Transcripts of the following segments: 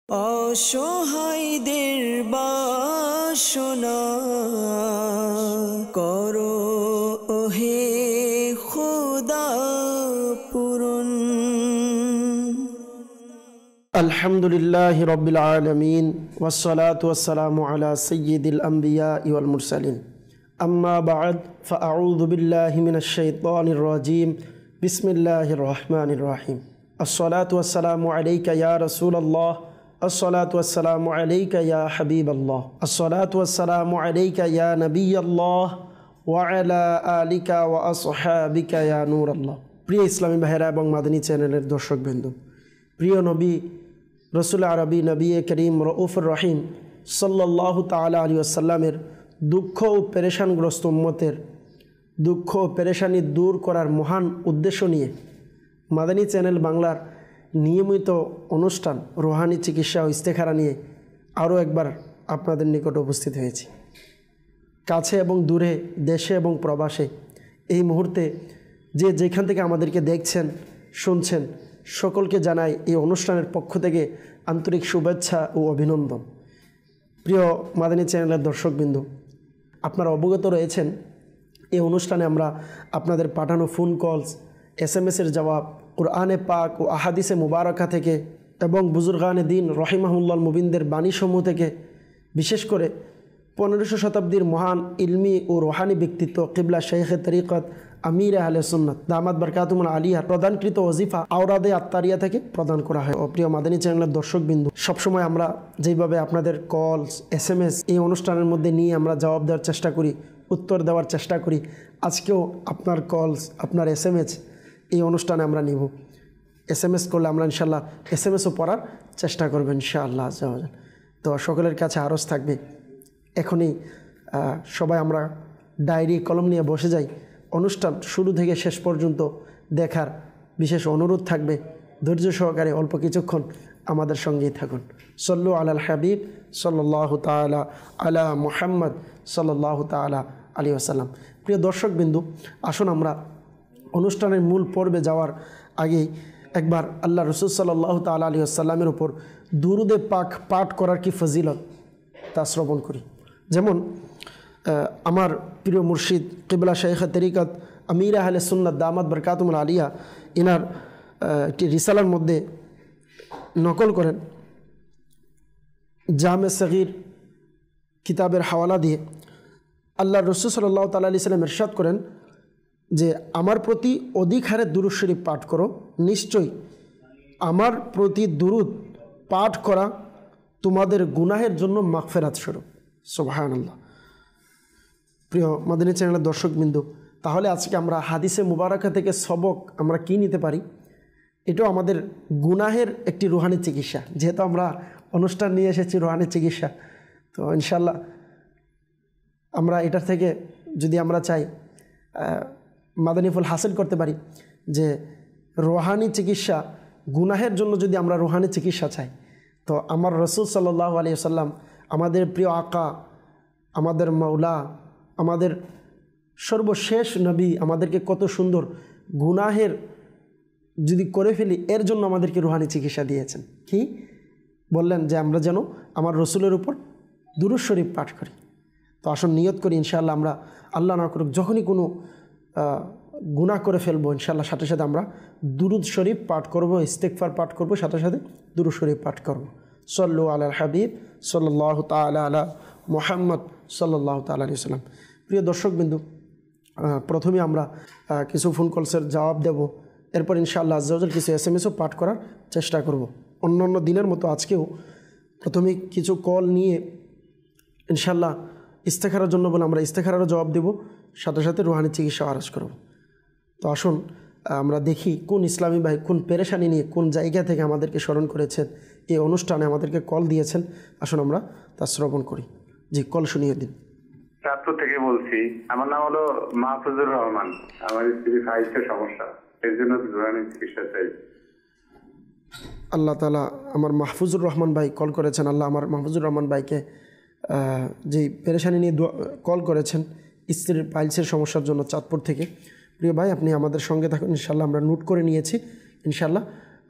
অসহায়দের বাসনা করো ওহে খোদা পূরণ। আলহামদুলিল্লাহি রাব্বিল আলামিন ওয়াসসালাতু ওয়াসসালামু আলা সাইয়্যিদিল আমবিয়া ওয়াল মুরসালিন, আম্মা বা'দ, ফাআউযু বিল্লাহি মিনাশ শাইতানির রাজীম। বিসমিল্লাহির রহমানির রহিম। আসসালাতু ওয়াসসালামু আলাইকা ইয়া রাসূলুল্লাহ, আসসালাতু ওয়াসসালামু আলাইকা ইয়া হাবিবাল্লাহ, আসসালাতু ওয়াসসালামু আলাইকা ইয়া নবিয়াল্লাহ ওয়া আলা আলিকা ওয়া আসহাবিকা ইয়া নূরাল্লাহ। প্রিয় ইসলামী ভাইরা এবং মাদানী চ্যানেলের দর্শকবৃন্দ, প্রিয় নবী রসুল আরবি নবী করিম রউফুর রহিম সাল্লাল্লাহু তাআলা আলাইহি ওয়াসাল্লামের দুঃখ ও পেরেশানগ্রস্ত উম্মতের দুঃখ ও পেরেশানি দূর করার মহান উদ্দেশ্য নিয়ে মাদানী চ্যানেল বাংলার নিয়মিত অনুষ্ঠান রুহানি চিকিৎসা ও ইস্তেখারা নিয়ে আরও একবার আপনাদের নিকট উপস্থিত হয়েছি। কাছে এবং দূরে, দেশে এবং প্রবাসে এই মুহূর্তে যে যেখান থেকে আমাদেরকে দেখছেন, শুনছেন, সকলকে জানাই এই অনুষ্ঠানের পক্ষ থেকে আন্তরিক শুভেচ্ছা ও অভিনন্দন। প্রিয় মাদানী চ্যানেলের দর্শকবৃন্দ, আপনারা অবগত রয়েছেন এই অনুষ্ঠানে আমরা আপনাদের পাঠানো ফোন কলস, SMS-এর জবাব, কুরআনে পাক ও আহাদিসে মুবারাকা থেকে এবং বুজুর্গানে দিন রহিমাহুল্লাহ মুবিনদের বাণীসমূহ থেকে, বিশেষ করে 1500 শতাব্দীর মহান ইলমি ও রোহানি ব্যক্তিত্ব কিবলা শেখে তরিকত আমির আহলে সুন্নাত দামাত বরকাতুল আলিয়া প্রদানকৃত ওজিফা আওরাদে আত্মারিয়া থেকে প্রদান করা হয়। প্রিয় মাদানী চ্যানেলের দর্শকবিন্দু, সবসময় আমরা যেইভাবে আপনাদের কলস, SMS এই অনুষ্ঠানের মধ্যে নিয়ে আমরা জবাব দেওয়ার চেষ্টা করি, উত্তর দেওয়ার চেষ্টা করি, আজকেও আপনার কলস, আপনার SMS এই অনুষ্ঠানে আমরা নিব। SMS করলে আমরা ইনশাল্লাহ SMSও পড়ার চেষ্টা করবেন ইনশাআল্লাহ। তো সকলের কাছে আরজ থাকবে, এখনই সবাই আমরা ডায়েরি কলম নিয়ে বসে যাই। অনুষ্ঠান শুরু থেকে শেষ পর্যন্ত দেখার বিশেষ অনুরোধ থাকবে। ধৈর্য সহকারে অল্প কিছুক্ষণ আমাদের সঙ্গেই থাকুন। সল্লু আলাল হাবিব সাল্লাল্লাহু তাআলা আলা মুহাম্মদ সাল্লাল্লাহু তাআলা আলাইহি ওয়াসাল্লাম। প্রিয় দর্শকবিন্দু, আসুন আমরা অনুষ্ঠানের মূল পর্বে যাওয়ার আগেই একবার আল্লাহ রসুল সাল্লাল্লাহু তাআলা আলাইহি ওয়াসাল্লামের উপর দুরুদে পাক পাঠ করার কি ফজিলত তা শ্রবণ করি। যেমন আমার প্রিয় মুর্শিদ কিবলা শেখে তরিকত আমির আহলে সুন্নাত দামাত বরকাতুল আলিয়া ইনার একটি রিসালার মধ্যে নকল করেন, জামে সগীর কিতাবের হাওয়ালা দিয়ে আল্লাহ রসুল সাল্লাল্লাহু তাআলা আলাইহি ওয়াসাল্লাম ইরশাদ করেন যে আমার প্রতি অধিক হারে দুরূদ শরীফ পাঠ করো, নিশ্চয়ই আমার প্রতি দুরূদ পাঠ করা তোমাদের গুনাহের জন্য মাগফিরাত স্বরূপ। সুবহানাল্লাহ। প্রিয় মাদানী চ্যানেলের দর্শকবৃন্দ, তাহলে আজকে আমরা হাদিসে মুবারাকা থেকে সবক আমরা কি নিতে পারি? এটাও আমাদের গুনাহের একটি রুহানি চিকিৎসা। যেহেতু আমরা অনুষ্ঠান নিয়ে এসেছি রুহানি চিকিৎসা, তো ইনশাল্লাহ আমরা এটার থেকে যদি আমরা চাই মাদানী ফুল হাসিল করতে পারি যে রুহানি চিকিৎসা, গুনাহের জন্য যদি আমরা রুহানি চিকিৎসা চাই, তো আমার রসুল সাল্লাল্লাহু আলাইহি ওয়াসাল্লাম, আমাদের প্রিয় আকা, আমাদের মাওলা, আমাদের সর্বশেষ নবী আমাদেরকে কত সুন্দর গুনাহের যদি করে ফেলি এর জন্য আমাদেরকে রুহানি চিকিৎসা দিয়েছেন। কি বললেন? যে আমরা যেন আমার রসুলের উপর দুরূদ শরীফ পাঠ করি। তো আসুন নিয়ত করি ইনশাআল্লাহ আমরা, আল্লাহ না করুক, যখনই কোনো গুনাহ করে ফেলবো ইনশাআল্লাহ সাথে সাথে আমরা দুরূদ শরীফ পাঠ করব, ইস্তেগফার পাঠ করব, সাথে সাথে দুরূদ শরীফ পাঠ করব। সল্লু আলাল হাবিব সাল্লাল্লাহু তাআলা আলা মুহাম্মদ সাল্লাল্লাহু তাআলা আলাইহি ওয়াসাল্লাম। প্রিয় দর্শকবিন্দু, প্রথমে আমরা কিছু ফোন কলসের জবাব দেব, এরপর ইনশাআল্লাহ আজ্জা ওয়াজাল কিছু SMSও পাঠ করার চেষ্টা করব। অন্য দিনের মতো আজকেও প্রথমে কিছু কল নিয়ে ইনশাআল্লাহ ইস্তেখারার জন্য বলে আমরা ইস্তেখারারও জবাব দেব, সাথে সাথে রুহানি চিকিৎসা আরজ করব। তো আসুন আমরা দেখি কোন ইসলামী ভাই কোন পেরেশানি নিয়ে কোন জায়গা থেকে আমাদেরকে স্মরণ করেছেন, এই অনুষ্ঠানে আমাদেরকে কল দিয়েছেন। আসুন আমরা তা শ্রবণ করি। জি, কল শুনিয়ে দিন। চাঁদপুর থেকে বলছি। আমার নাম হলো মাহফুজুর রহমান। আমার স্ত্রী ফাইলসের সমস্যা, এর জন্য রুহানি চিকিৎসা চাই। আল্লাহ তাআলা আমার মাহফুজুর রহমান ভাই কল করেছেন। আল্লাহ আমার মাহফুজুর রহমান ভাইকে যে পেরেশানি নিয়ে কল করেছেন স্ত্রীর পাইলসের সমস্যার জন্য চাঁদপুর থেকে, প্রিয় ভাই আপনি আমাদের সঙ্গে থাকুন ইনশাআল্লাহ। আমরা নোট করে নিয়েছি, ইনশাআল্লাহ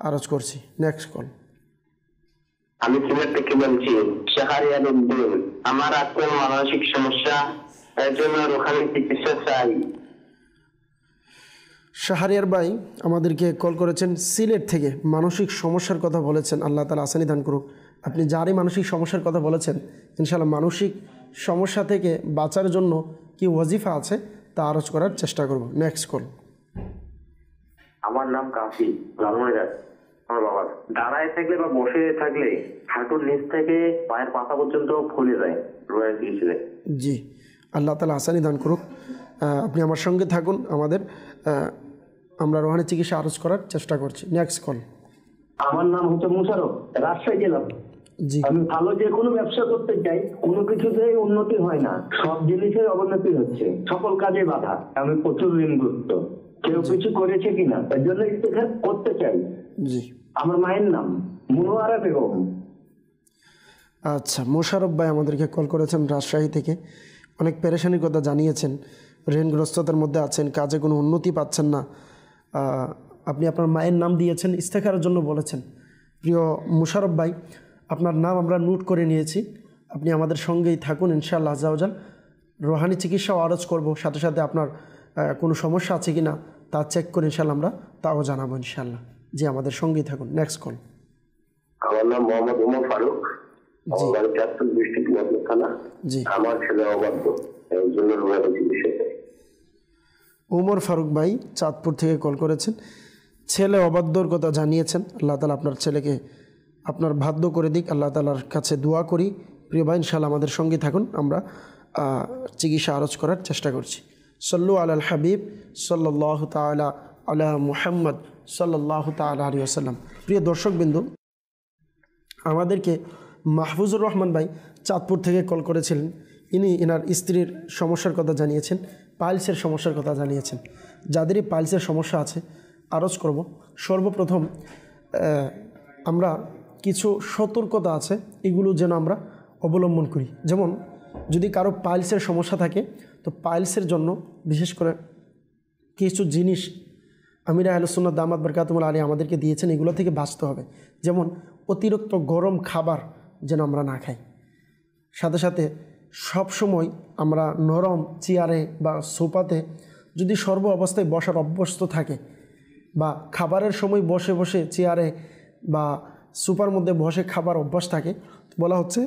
আরজ করছি। Next call. আমি সিলেট থেকে বলছি, শাহরিয়ার উদ্দিন। আমার আছে মানসিক সমস্যা, এর জন্য ওখানে চিকিৎসা চাই। শাহরিয়ার ভাই আমাদেরকে কল করেছেন সিলেট থেকে, মানসিক সমস্যার কথা বলেছেন। আল্লাহ তাআলা আসানি দান করুক। আপনি যারই মানসিক সমস্যার কথা বলেছেন, ইনশাআল্লাহ মানসিক সমস্যা থেকে বাঁচার জন্য কি ওয়াজিফা আছে তা আরজ করার চেষ্টা করব। Next call. আমার নাম কাফি, লালমনিরহাট। আমার বাবা দাঁড়ায় থাকলে বা বসে থাকলে হাঁটুর নিচ থেকে পায়ের পাতা পর্যন্ত ফুলে যায়, রোয়া গিয়েছিল। জি, আল্লাহ তাআলা আসানি দান করুক। আপনি আমার সঙ্গে থাকুন, আমরা রোহানি চিকিৎসা আরজ করার চেষ্টা করছি। Next call. আমার নাম হচ্ছে মুশারফ, রাজশাহী জেলা। জি, আমি ভালো যে কোনো ব্যবসা করতে চাই, কোনো কিছুতেই উন্নতি হয় না, সব জিনিসের অবনতি হচ্ছে, সকল কাজে বাধা। আমি প্রচুর ঋণগ্রস্ত, কেউ কিছু করেছে কিনা এর জন্য ইস্তেখার করতে চাই। জি, আমার মায়ের নাম মনোয়ারা বেগম। আচ্ছা, মোশারফ ভাই আমাদেরকে কল করেছেন রাজশাহী থেকে, অনেক পেরেশানির কথা জানিয়েছেন, ঋণগ্রস্ততার মধ্যে আছেন, কাজে কোনো উন্নতি পাচ্ছেন না। আপনি আপনার মায়ের নাম দিয়েছেন, ইস্তেখারের জন্য বলেছেন। প্রিয় মোশারফ ভাই, আপনার নাম আমরা নোট করে নিয়েছি, আপনি আমাদের সঙ্গেই থাকুন। ইনশাআল্লাহ আজ্জা ওয়াজাল রোহানি চিকিৎসাও আরজ করব, সাথে সাথে আপনার কোনো সমস্যা আছে কি না তা চেক করে ইনশাআল্লাহ আমরা তাও জানাবো ইনশাআল্লাহ। জি, আমাদের সঙ্গেই থাকুন। Next call. আমার নাম মোহাম্মদ ওমর ফারুক, আমার বাড়ি চাঁদপুর ডিস্ট্রিক্ট মদনা থানা। জি, আমার ছেলে অবাধ্য, এই জন্য রোয়ানি চিকিৎসা চাই। ওমর ফারুক ভাই চাঁদপুর থেকে কল করেছেন, ছেলে অবাধ্যর কথা জানিয়েছেন। আল্লাহ তাআলা আপনার ছেলেকে আপনার বাধ্য করে দিক, আল্লাহ তাআলার কাছে দোয়া করি। প্রিয় ভাই, ইনশাআল্লাহ আমাদের সঙ্গে থাকুন, আমরা চিকিৎসা আরজ করার চেষ্টা করছি। সল্লু আলাল হাবিব সাল্লাল্লাহু তাআলা আলা মুহাম্মদ সাল্লাল্লাহু তাআলা আলাইহি ওয়াসাল্লাম। প্রিয় দর্শকবৃন্দ, আমাদেরকে মাহফুজুর রহমান ভাই চাঁদপুর থেকে কল করেছিলেন। এনার স্ত্রীর সমস্যার কথা জানিয়েছেন, পাইলসের সমস্যার কথা জানিয়েছেন। যাদেরই পাইলসের সমস্যা আছে আরজ করব। সর্বপ্রথম আমরা কিছু সতর্কতা আছে, এগুলো যেন আমরা অবলম্বন করি। যেমন যদি কারো পাইলসের সমস্যা থাকে, তো পাইলসের জন্য বিশেষ করে কিছু জিনিস আমির আহলে সুন্নাত দামাত বরকাতুহুল আলিয়া আমাদেরকে দিয়েছেন, এগুলো থেকে বাঁচতে হবে। যেমন অতিরিক্ত গরম খাবার যেন আমরা না খাই, সাথে সাথে সবসময় আমরা নরম চেয়ারে বা সোফাতে যদি সর্ব অবস্থায় বসার অভ্যস্ত থাকে, বা খাবারের সময় বসে বসে চেয়ারে বা সোফার মধ্যে বসে খাবার অভ্যাস থাকে, বলা হচ্ছে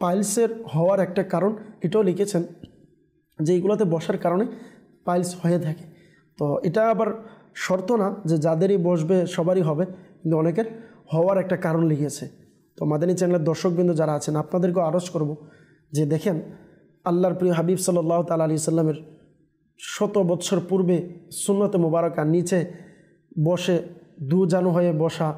পাইলসের হওয়ার একটা কারণ এটাও লিখেছেন যে এইগুলোতে বসার কারণে পাইলস হয়ে থাকে। তো এটা আবার শর্ত না যে যাদেরই বসবে সবারই হবে, কিন্তু অনেকের হওয়ার একটা কারণ লিখেছে। তো মাদানী চ্যানেলের দর্শকবৃন্দ যারা আছেন, আপনাদেরকেও আরজ করব যে দেখেন, আল্লাহর প্রিয় হাবিব সাল্লাল্লাহু তাআলা আলাইহি সাল্লামের 100 বছর পূর্বে সুন্নতে মুবারাকা নিচে বসে দুজানু হয়ে বসা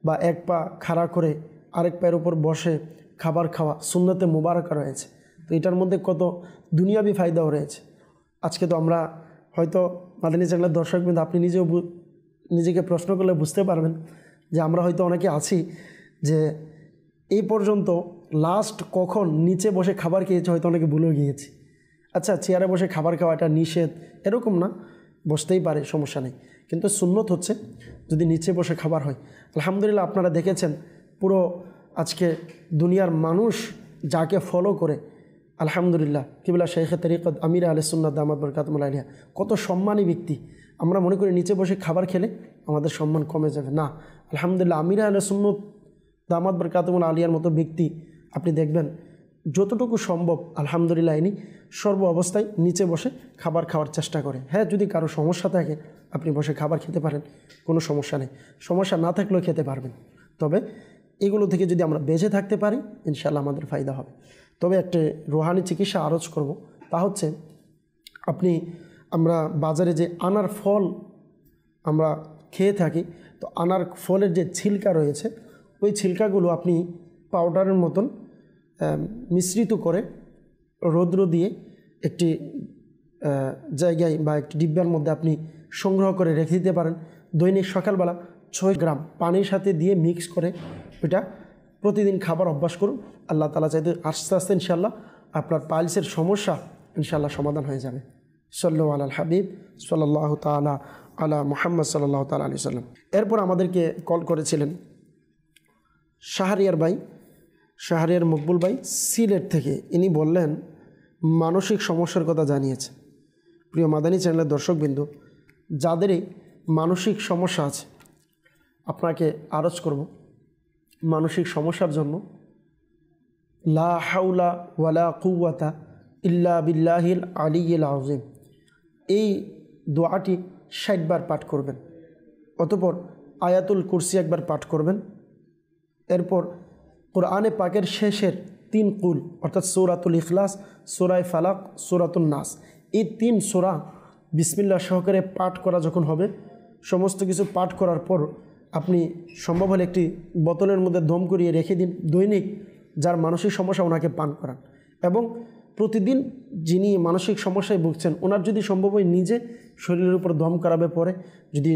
বা এক পা খাড়া করে আরেক পায়ের উপর বসে খাবার খাওয়া সুন্নতে মুবারাকা রয়েছে। তো এটার মধ্যে কত দুনিয়াবি ফায়দাও রয়েছে। আজকে তো আমরা হয়তো মাদানী চ্যানেলের দর্শকবৃন্দ, আপনি নিজেকে প্রশ্ন করলে বুঝতে পারবেন যে আমরা হয়তো অনেকে আছি যে এই পর্যন্ত লাস্ট কখন নিচে বসে খাবার খেয়েছে হয়তো অনেকে ভুলেও গিয়েছি। আচ্ছা, চেয়ারে বসে খাবার খাওয়াটা নিষেধ এরকম না, বসতেই পারে, সমস্যা নেই, কিন্তু সুন্নত হচ্ছে যদি নিচে বসে খাবার হয়। আলহামদুলিল্লাহ, আপনারা দেখেছেন পুরো আজকে দুনিয়ার মানুষ যাকে ফলো করে, আলহামদুলিল্লাহ, কিবলা শেখে তরিকত আমির আহলে সুন্নাত দামাত বরকাতুহুল আলিয়া, কত সম্মানী ব্যক্তি। আমরা মনে করি নিচে বসে খাবার খেলে আমাদের সম্মান কমে যাবে, না। আলহামদুলিল্লাহ, আমির আহলে সুন্নাত দামাত বরকাতুহুল আলিয়ার মতো ব্যক্তি আপনি দেখবেন যতটুকু সম্ভব আলহামদুলিল্লাহ ইনি সর্ব অবস্থায় নিচে বসে খাবার খাওয়ার চেষ্টা করে। হ্যাঁ, যদি কারো সমস্যা থাকে আপনি বসে খাবার খেতে পারেন, কোনো সমস্যা নেই, সমস্যা না থাকলেও খেতে পারবেন। তবে এগুলো থেকে যদি আমরা বেঁচে থাকতে পারি, ইনশাআল্লাহ আমাদের ফায়দা হবে। তবে একটা রোহানি চিকিৎসা আরজ করব, তা হচ্ছে আমরা বাজারে যে আনার ফল আমরা খেয়ে থাকি, তো আনার ফলের যে ছিলকা রয়েছে, ওই ছিলকাগুলো আপনি পাউডারের মতন মিশ্রিত করে রৌদ্র দিয়ে একটি জায়গায় বা একটি ডিব্বার মধ্যে আপনি সংগ্রহ করে রেখে দিতে পারেন। দৈনিক সকালবেলা 6 গ্রাম পানির সাথে দিয়ে মিক্স করে ওইটা প্রতিদিন খাবার অভ্যাস করুন। আল্লাহ তাআলা চাইতে আস্তে আস্তে ইনশাআল্লাহ আপনার পাইলসের সমস্যা ইনশাআল্লাহ সমাধান হয়ে যাবে। সাল্লু আলাল হাবিব সাল্লাল্লাহু তাআলা আলা মুহাম্মদ সাল্লাল্লাহু তাআলা আলাইহি সাল্লাম। এরপর আমাদেরকে কল করেছিলেন শাহরিয়ার মকবুল ভাই সিলেট থেকে ইনি বললেন মানসিক সমস্যার কথা জানিয়েছে। প্রিয় মাদানী চ্যানেলের দর্শকবৃন্দ, যাদেরই মানসিক সমস্যা আছে আপনাকে আরজ করব, মানসিক সমস্যার জন্য লা হাওলা ওয়ালা কুওয়াতা ইল্লা বিল্লাহিল আলিয়্যিল আযীম এই দোয়াটি 60 বার পাঠ করবেন। অতঃপর আয়াতুল কুরসি একবার পাঠ করবেন। এরপর কোরআনে পাকের শেষের 3 কুল অর্থাৎ সূরাতুল ইখলাস, সূরায়ে ফালাক, সূরাতুন নাস, এই 3 সূরা বিসমিল্লাহ সহকারে পাঠ করা যখন হবে, সমস্ত কিছু পাঠ করার পর আপনি সম্ভব হলে একটি বোতলের মধ্যে দম করিয়ে রেখে দিন। দৈনিক যার মানসিক সমস্যা ওনাকে পান করান এবং প্রতিদিন যিনি মানসিক সমস্যায় ভুগছেন ওনার যদি সম্ভব হয় নিজে শরীরের উপর দম করাবে পরে, যদি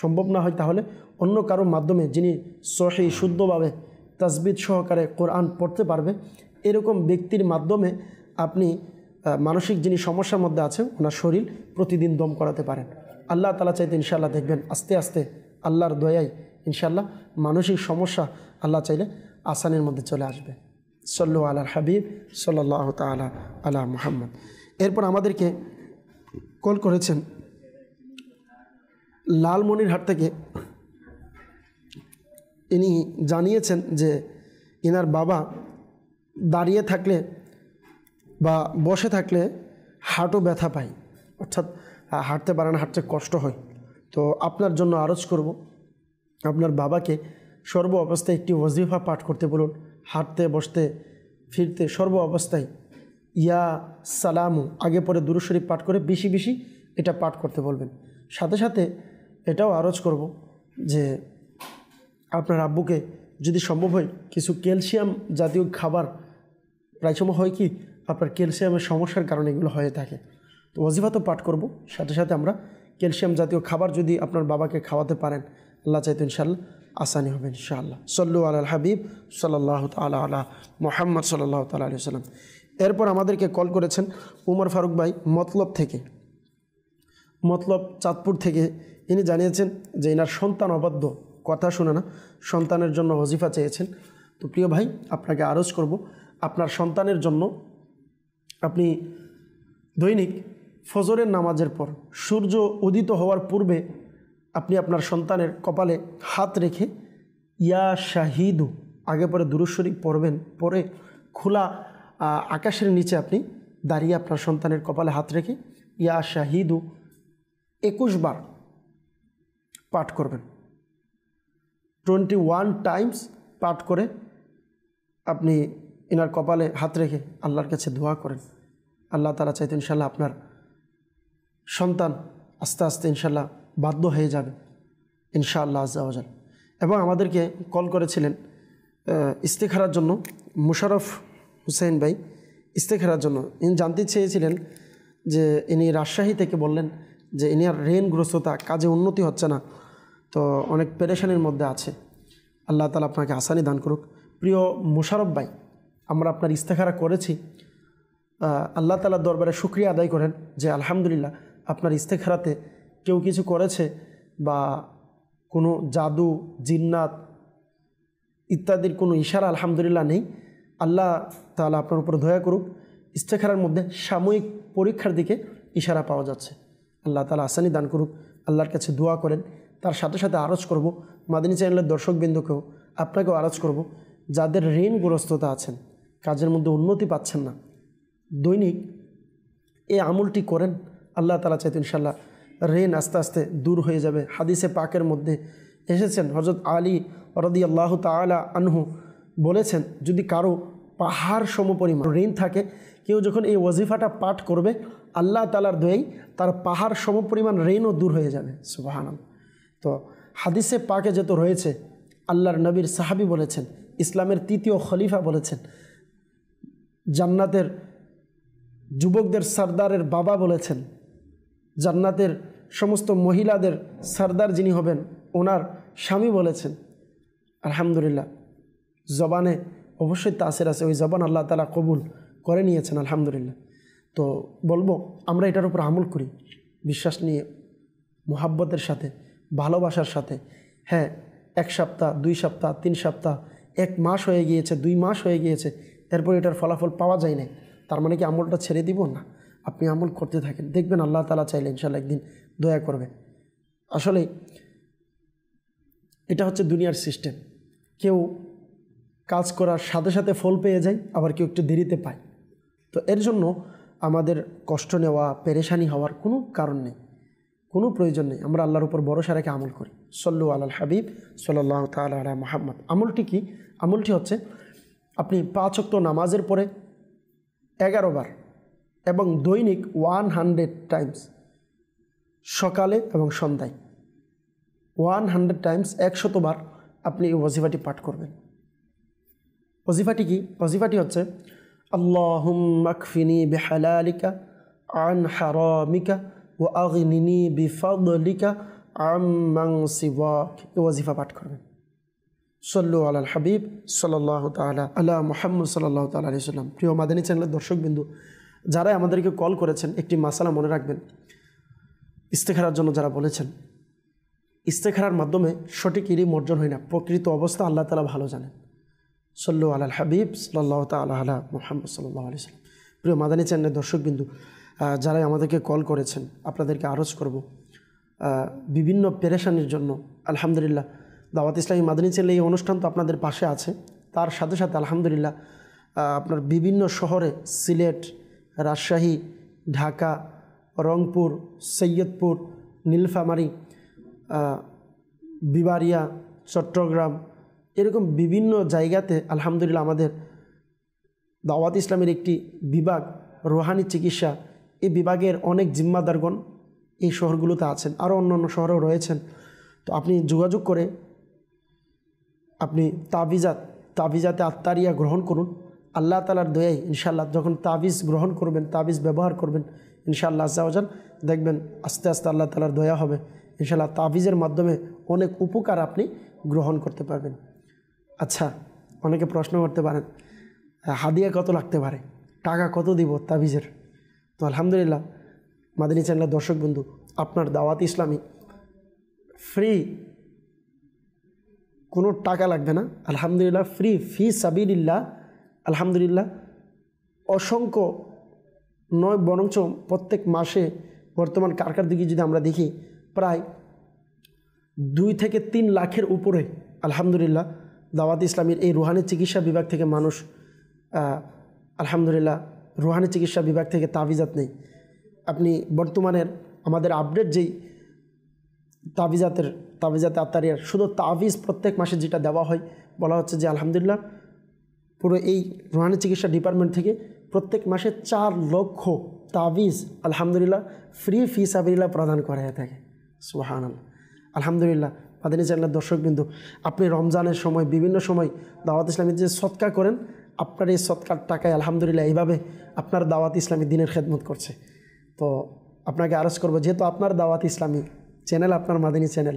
সম্ভব না হয় তাহলে অন্য কারো মাধ্যমে যিনি সহি শুদ্ধভাবে তাসবিদ সহকারে কোরআন পড়তে পারবে এরকম ব্যক্তির মাধ্যমে আপনি মানসিক যিনি সমস্যার মধ্যে আছে ওনার শরীর প্রতিদিন দম করাতে পারেন। আল্লাহ তাআলা চাইতে ইনশাআল্লাহ দেখবেন আস্তে আস্তে আল্লাহর দয়ায় ইনশাআল্লাহ মানসিক সমস্যা আল্লাহ চাইলে আসানের মধ্যে চলে আসবে। সাল্লু আলাল হাবিব সাল্লাল্লাহু তাআলা আলা মুহাম্মদ। এরপর আমাদেরকে কল করেছেন লালমনিরহাট থেকে, ইনি জানিয়েছেন যে ইনার বাবা দাঁড়িয়ে থাকলে বা বসে থাকলে হাঁটু ব্যথা পায়, অর্থাৎ হাঁটতে পারে না, হাঁটতে কষ্ট হয়। তো আপনার জন্য আরজ করব আপনার বাবাকে সর্ব অবস্থায় একটি ওয়াজিফা পাঠ করতে বলুন। হাঁটতে বসতে ফিরতে সর্ব অবস্থায় ইয়া সালামু আগে পরে দুরূদ শরীফ পাঠ করে বেশি বেশি এটা পাঠ করতে বলবেন। সাথে সাথে এটাও আরজ করব যে আপনার আব্বুকে যদি সম্ভব হয় কিছু ক্যালসিয়াম জাতীয় খাবার, প্রায় সময় হয় কি আপনার ক্যালসিয়ামের সমস্যার কারণে এগুলো হয়ে থাকে, তো ওয়াজিফা তো পাঠ করব, সাথে সাথে আমরা ক্যালসিয়াম জাতীয় খাবার যদি আপনার বাবাকে খাওয়াতে পারেন আল্লাহ চাইতে ইনশাআল্লাহ আসানি হবে ইনশাআল্লাহ। সল্লু আলাল হাবিব সাল্লাল্লাহু তাআলা আলা মুহাম্মদ সাল্লাল্লাহু তাআলা আলাইহি ওয়াসাল্লাম। এরপর আমাদেরকে কল করেছেন উমর ফারুক ভাই মতলব চাঁদপুর থেকে। ইনি জানিয়েছেন যে এনার সন্তান অবাধ্য, কথা শুনে না, সন্তানের জন্য ওয়াজিফা চেয়েছেন। তো প্রিয় ভাই আপনাকে আরজ করব আপনার সন্তানের জন্য আপনি দৈনিক ফজরের নামাজের পর সূর্য উদিত হওয়ার পূর্বে আপনি আপনার সন্তানের কপালে হাত রেখে ইয়া শাহিদু আগে পরে দুরূদ শরীফ পড়বেন। পরে খোলা আকাশের নিচে আপনি দাঁড়িয়ে আপনার সন্তানের কপালে হাত রেখে ইয়া শাহিদু 21 বার পাঠ করবেন। 21 টাইমস পাঠ করে আপনি এনার কপালে হাত রেখে আল্লাহর কাছে দোয়া করেন। আল্লাহ তাআলা চাইতে ইনশাআল্লাহ আপনার সন্তান আস্তে আস্তে ইনশাআল্লাহ বাধ্য হয়ে যাবে ইনশাআল্লাহ আজ্জা ওয়াজাল। এবং আমাদেরকে কল করেছিলেন ইস্তেখারার জন্য মুশারফ হুসেন ভাই, ইস্তেখারার জন্য ইনি জানতে চেয়েছিলেন যে ইনি রাজশাহী থেকে বললেন যে ইনি আর ঋণগ্রস্ততা, কাজে উন্নতি হচ্ছে না, তো অনেক পেরেশানির মধ্যে আছে। আল্লাহ তাআলা আপনাকে আসানি দান করুক। প্রিয় মুশারফ ভাই, আমরা আপনার ইস্তেখারা করেছি, আল্লাহ তাআলার দরবারে শুকরিয়া আদায় করেন যে আলহামদুলিল্লাহ আপনার ইস্তেখারাতে কেউ কিছু করেছে বা কোনো জাদু জিন্নাত ইত্যাদির কোনো ইশারা আলহামদুলিল্লাহ নেই। আল্লাহ তাআলা আপনার উপর দয়া করুক। ইস্তেখারার মধ্যে সাময়িক পরীক্ষার দিকে ইশারা পাওয়া যাচ্ছে। আল্লাহ তাআলা আসানি দান করুক। আল্লাহর কাছে দোয়া করেন। তার সাথে সাথে আরজ করব মাদানী চ্যানেলের দর্শকবৃন্দকেও, আপনাকেও আরজ করব যাদের ঋণগ্রস্ততা আছেন, কাজের মধ্যে উন্নতি পাচ্ছেন না, দৈনিক এই আমলটি করেন। আল্লাহ তাআলা চাইতে ইনশাআল্লাহ ঋণ আস্তে আস্তে দূর হয়ে যাবে। হাদিসে পাকের মধ্যে এসেছেন, হযরত আলী রাদিয়াল্লাহু তাআলা আনহু বলেছেন যদি কারো পাহাড় সমপরিমাণ ঋণ থাকে, কেউ যখন এই ওয়াজিফাটা পাঠ করবে আল্লাহ তাআলার দয়ায় তার পাহাড় সমপরিমাণ ঋণও দূর হয়ে যাবে। সুবহানাল্লাহ। তো হাদিসে পাকে যেহেতু রয়েছে, আল্লাহর নবীর সাহাবী বলেছেন, ইসলামের 3য় খলিফা বলেছেন, জান্নাতের যুবকদের সরদারের বাবা বলেছেন, জান্নাতের সমস্ত মহিলাদের সরদার যিনি হবেন ওনার স্বামী বলেছেন। আলহামদুলিল্লাহ, জবানে অবশ্যই তাসির আছে, ওই জবান আল্লাহ তাআলা কবুল করে নিয়েছেন আলহামদুলিল্লাহ। তো বলবো আমরা এটার উপর আমল করি বিশ্বাস নিয়ে, মুহাব্বতের সাথে, ভালোবাসার সাথে। হ্যাঁ, 1 সপ্তাহ 2 সপ্তাহ 3 সপ্তাহ 1 মাস হয়ে গিয়েছে, 2 মাস হয়ে গিয়েছে, এরপর এটার ফলাফল পাওয়া যায় না, তার মানে কি আমলটা ছেড়ে দিব না? আপনি আমল করতে থাকেন, দেখবেন আল্লাহ তাআলা চাইলে ইনশাআল্লাহ একদিন দয়া করবে। আসলে এটা হচ্ছে দুনিয়ার সিস্টেম। কেউ কাজ করার সাথে সাথে ফল পেয়ে যায়, আবার কেউ একটু দেরিতে পায়। তো এর জন্য আমাদের কষ্ট নেওয়া, পেরেশানি হওয়ার কোনো কারণ নেই, কোনো প্রয়োজন নেই। আমরা আল্লাহর উপর ভরসা রেখে আমল করি। সল্লু আলাল হাবিব সাল্লাল্লাহু তাআলা আলা মুহাম্মদ। আমলটি কি? আমলটি হচ্ছে আপনি 5 ওয়াক্ত নামাজের পরে 11 বার এবং দৈনিক 100 টাইমস সকালে এবং সন্ধ্যায় 100 টাইমস 100 বার আপনি এই ওয়াজিফাটি পাঠ করবেন। ওয়াজিফাটি কি? ওয়াজিফাটি হচ্ছে আল্লাহুম্মা কফিনি বিহালালিকা আন হারামিকা ওয়া আগনিনি বিফাদলিকা আম্মান সিওয়াক। এই ওয়াজিফা পাঠ করবেন। সল্লু আলাল হাবিব সাল্লাল্লাহু তাআলা আলা মুহাম্মদ সাল্লাল্লাহু তাআলা আলাইহি সাল্লাম। প্রিয় মাদানী চ্যানেলের দর্শকবিন্দু, যারা আমাদেরকে কল করেছেন, একটি মাসালা মনে রাখবেন। ইস্তেখারার জন্য যারা বলেছেন, ইস্তেখারার মাধ্যমে সঠিক ইলম অর্জন হয় না, প্রকৃত অবস্থা আল্লাহ তাআলা ভালো জানেন। সল্লু আলাল হাবিব সাল্লাল্লাহু তাআলা আলা মুহাম্মদ সাল্লাল্লাহু আলাইহি সাল্লাম। প্রিয় মাদানী চ্যানেলের দর্শকবিন্দু, যারা আমাদেরকে কল করেছেন, আপনাদেরকে আরজ করব বিভিন্ন পেরেশানির জন্য। আলহামদুলিল্লাহ, দাওয়াত ইসলামী মাদানী চ্যানেল এই অনুষ্ঠান তো আপনাদের পাশে আছে, তার সাথে সাথে আলহামদুলিল্লাহ আপনার বিভিন্ন শহরে, সিলেট, রাজশাহী, ঢাকা, রংপুর, সৈয়দপুর, নীলফামারী, বিবারিয়া, চট্টগ্রাম, এরকম বিভিন্ন জায়গাতে আলহামদুলিল্লাহ আমাদের দাওয়াত ইসলামের একটি বিভাগ, রুহানি চিকিৎসা, এই বিভাগের অনেক জিম্মাদারগণ এই শহরগুলোতে আছেন, আরও অন্যান্য শহরেও রয়েছেন। তো আপনি যোগাযোগ করে আপনি তাবিজাতে আত্মারিয়া গ্রহণ করুন। আল্লাহ তাআলার দয়ায় ইনশাআল্লাহ যখন তাবিজ গ্রহণ করবেন, তাবিজ ব্যবহার করবেন, ইনশাআল্লাহ আজ্জা ওয়া জাল, দেখবেন আস্তে আস্তে আল্লাহ তাআলার দয়া হবে। ইনশাআল্লাহ তাবিজের মাধ্যমে অনেক উপকার আপনি গ্রহণ করতে পারবেন। আচ্ছা, অনেকে প্রশ্ন করতে পারেন, হাদিয়া কত লাগতে পারে, টাকা কত দিব তাবিজের? তো আলহামদুলিল্লাহ মাদানী চ্যানেলের দর্শক বন্ধু, আপনার দাওয়াত ইসলামী ফ্রি, কোনো টাকা লাগবে না। আলহামদুলিল্লাহ ফ্রি, ফি সাবিলিল্লাহ। আলহামদুলিল্লাহ অসংখ্য নয়, বরঞ্চ প্রত্যেক মাসে বর্তমান কারকার দিকে যদি আমরা দেখি, প্রায় 2 থেকে 3 লাখের উপরে আলহামদুলিল্লাহ দাওয়াত ইসলামীর এই রুহানি চিকিৎসা বিভাগ থেকে মানুষ আলহামদুলিল্লাহ রুহানি চিকিৎসা বিভাগ থেকে তাবিজাত নেই। আপনি বর্তমানের আমাদের আপডেট যেই তাবিজাতে আত্মারিয়ার শুধু তাবিজ প্রত্যেক মাসে যেটা দেওয়া হয়, বলা হচ্ছে যে আলহামদুলিল্লাহ পুরো এই রুহানি চিকিৎসা ডিপার্টমেন্ট থেকে প্রত্যেক মাসে 4 লক্ষ তাবিজ আলহামদুলিল্লাহ ফ্রি ফি সাবিলিল্লাহ প্রদান করা হয়ে থাকে। সুবহানাল্লাহ। আলহামদুলিল্লাহ মাদানী চ্যানেলের দর্শকবিন্দু, আপনি রমজানের সময়, বিভিন্ন সময় দাওয়াত ইসলামী যে সদকা করেন, আপনার এই সদকার টাকায় আলহামদুলিল্লাহ এইভাবে আপনার দাওয়াত ইসলামী দিনের খেদমত করছে। তো আপনাকে আরজ করবো, যেহেতু আপনার দাওয়াত ইসলামী চ্যানেল, আপনার মাদানী চ্যানেল,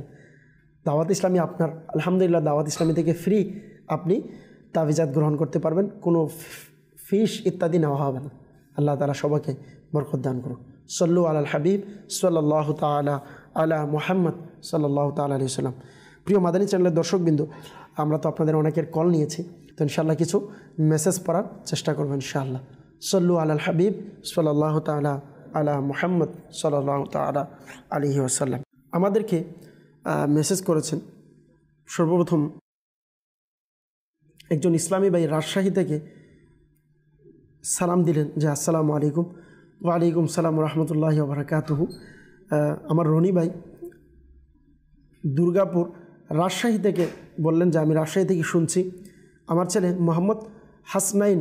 দাওয়াত ইসলামী আপনার, আলহামদুলিল্লাহ দাওয়াত ইসলামী থেকে ফ্রি আপনি তাবিজাত গ্রহণ করতে পারবেন, কোনো ফিস ইত্যাদি নেওয়া হবে না। আল্লাহ তাআলা সবাইকে বরকত দান করুন। সল্লু আলাল হাবিব সাল্লাল্লাহু তাআলা আলা মুহাম্মদ সাল্লাল্লাহু তাআলা আলাইহি সাল্লাম। প্রিয় মাদানী চ্যানেলের দর্শকবিন্দু, আমরা তো আপনাদের অনেকের কল নিয়েছি, তো ইনশাআল্লাহ কিছু মেসেজ পড়ার চেষ্টা করবেন ইনশাআল্লাহ। সল্লু আলাল হাবিব সাল্লাল্লাহু তাআলা আলা মুহাম্মদ সাল্লাল্লাহু তাআলা আলাইহি ওয়াসাল্লাম। আমাদেরকে মেসেজ করেছেন, সর্বপ্রথম একজন ইসলামী ভাই রাজশাহী থেকে সালাম দিলেন যে আসসালামু আলাইকুম। ওয়ালাইকুম সালাম রহমতুল্লাহি ওয়া বারাকাতুহু। আমার রনি ভাই দুর্গাপুর রাজশাহী থেকে বললেন যে আমি রাজশাহী থেকে শুনছি, আমার ছেলে মোহাম্মদ হাসনাইন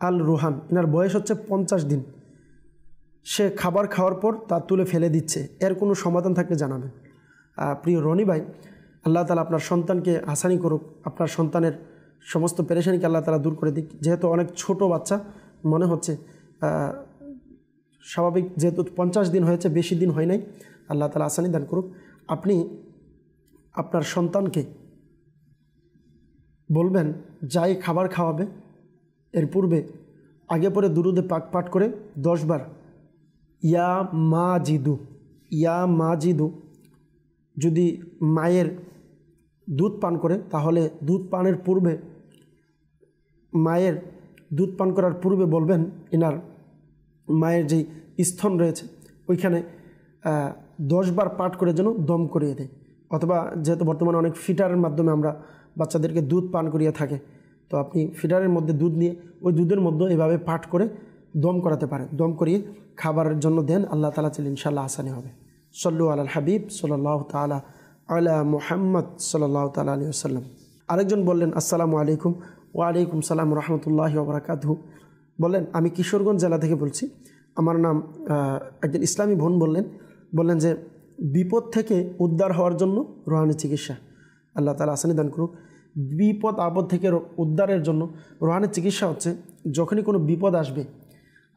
আল রুহান, এনার বয়স হচ্ছে 50 দিন, সে খাবার খাওয়ার পর তা তুলে ফেলে দিচ্ছে, এর কোনো সমাধান থাকলে জানাবেন। প্রিয় রনি ভাই, আল্লাহ তাআলা আপনার সন্তানকে হাসানি করুক, আপনার সন্তানের সমস্ত পেরেশানিকে আল্লাহ তাআলা দূর করে দিক। যেহেতু অনেক ছোট বাচ্চা মনে হচ্ছে, স্বাভাবিক, যেহেতু 50 দিন হয়েছে, বেশি দিন হয় নাই, আল্লাহ তাআলা হাসানি দান করুক। আপনি আপনার সন্তানকে বলবেন যাই খাবার খাওয়াবে, এর পূর্বে আগে পরে দুরুদে পাক পাঠ করে 10 বার ইয়া মা জিদু যদি মায়ের দুধ পান করে, তাহলে দুধ পানের পূর্বে মায়ের দুধ পান করার পূর্বে বলবেন এনার মায়ের যেই স্তন রয়েছে ওইখানে 10 বার পাঠ করে যেন দম করিয়ে দেয়। অথবা যেহেতু বর্তমানে অনেক ফিটারের মাধ্যমে আমরা বাচ্চাদেরকে দুধ পান করিয়ে থাকে, তো আপনি ফিটারের মধ্যে দুধ নিয়ে ওই দুধের মধ্যে এভাবে পাঠ করে দম করাতে পারেন। দম করিয়ে খাবারের জন্য দেন, আল্লাহ তাআলা চাইলে ইনশাআল্লাহ আসানি হবে। সল্লু আলাল হাবিব সাল্লাল্লাহু তাআলা আলা মুহাম্মদ সাল্লাল্লাহু তাআলা আলাইহি ওয়াসাল্লাম। আরেকজন বললেন, আসসালামু আলাইকুম। ওয়ালাইকুম সালাম রাহমাতুল্লাহি ওয়া বারাকাতুহু। বললেন, আমি কিশোরগঞ্জ জেলা থেকে বলছি, আমার নাম একজন ইসলামী বোন বললেন যে বিপদ থেকে উদ্ধার হওয়ার জন্য রুহানি চিকিৎসা, আল্লাহ তাআলা আসানি দান করুক। বিপদ আপদ থেকে উদ্ধারের জন্য রুহানি চিকিৎসা হচ্ছে, যখনই কোনো বিপদ আসবে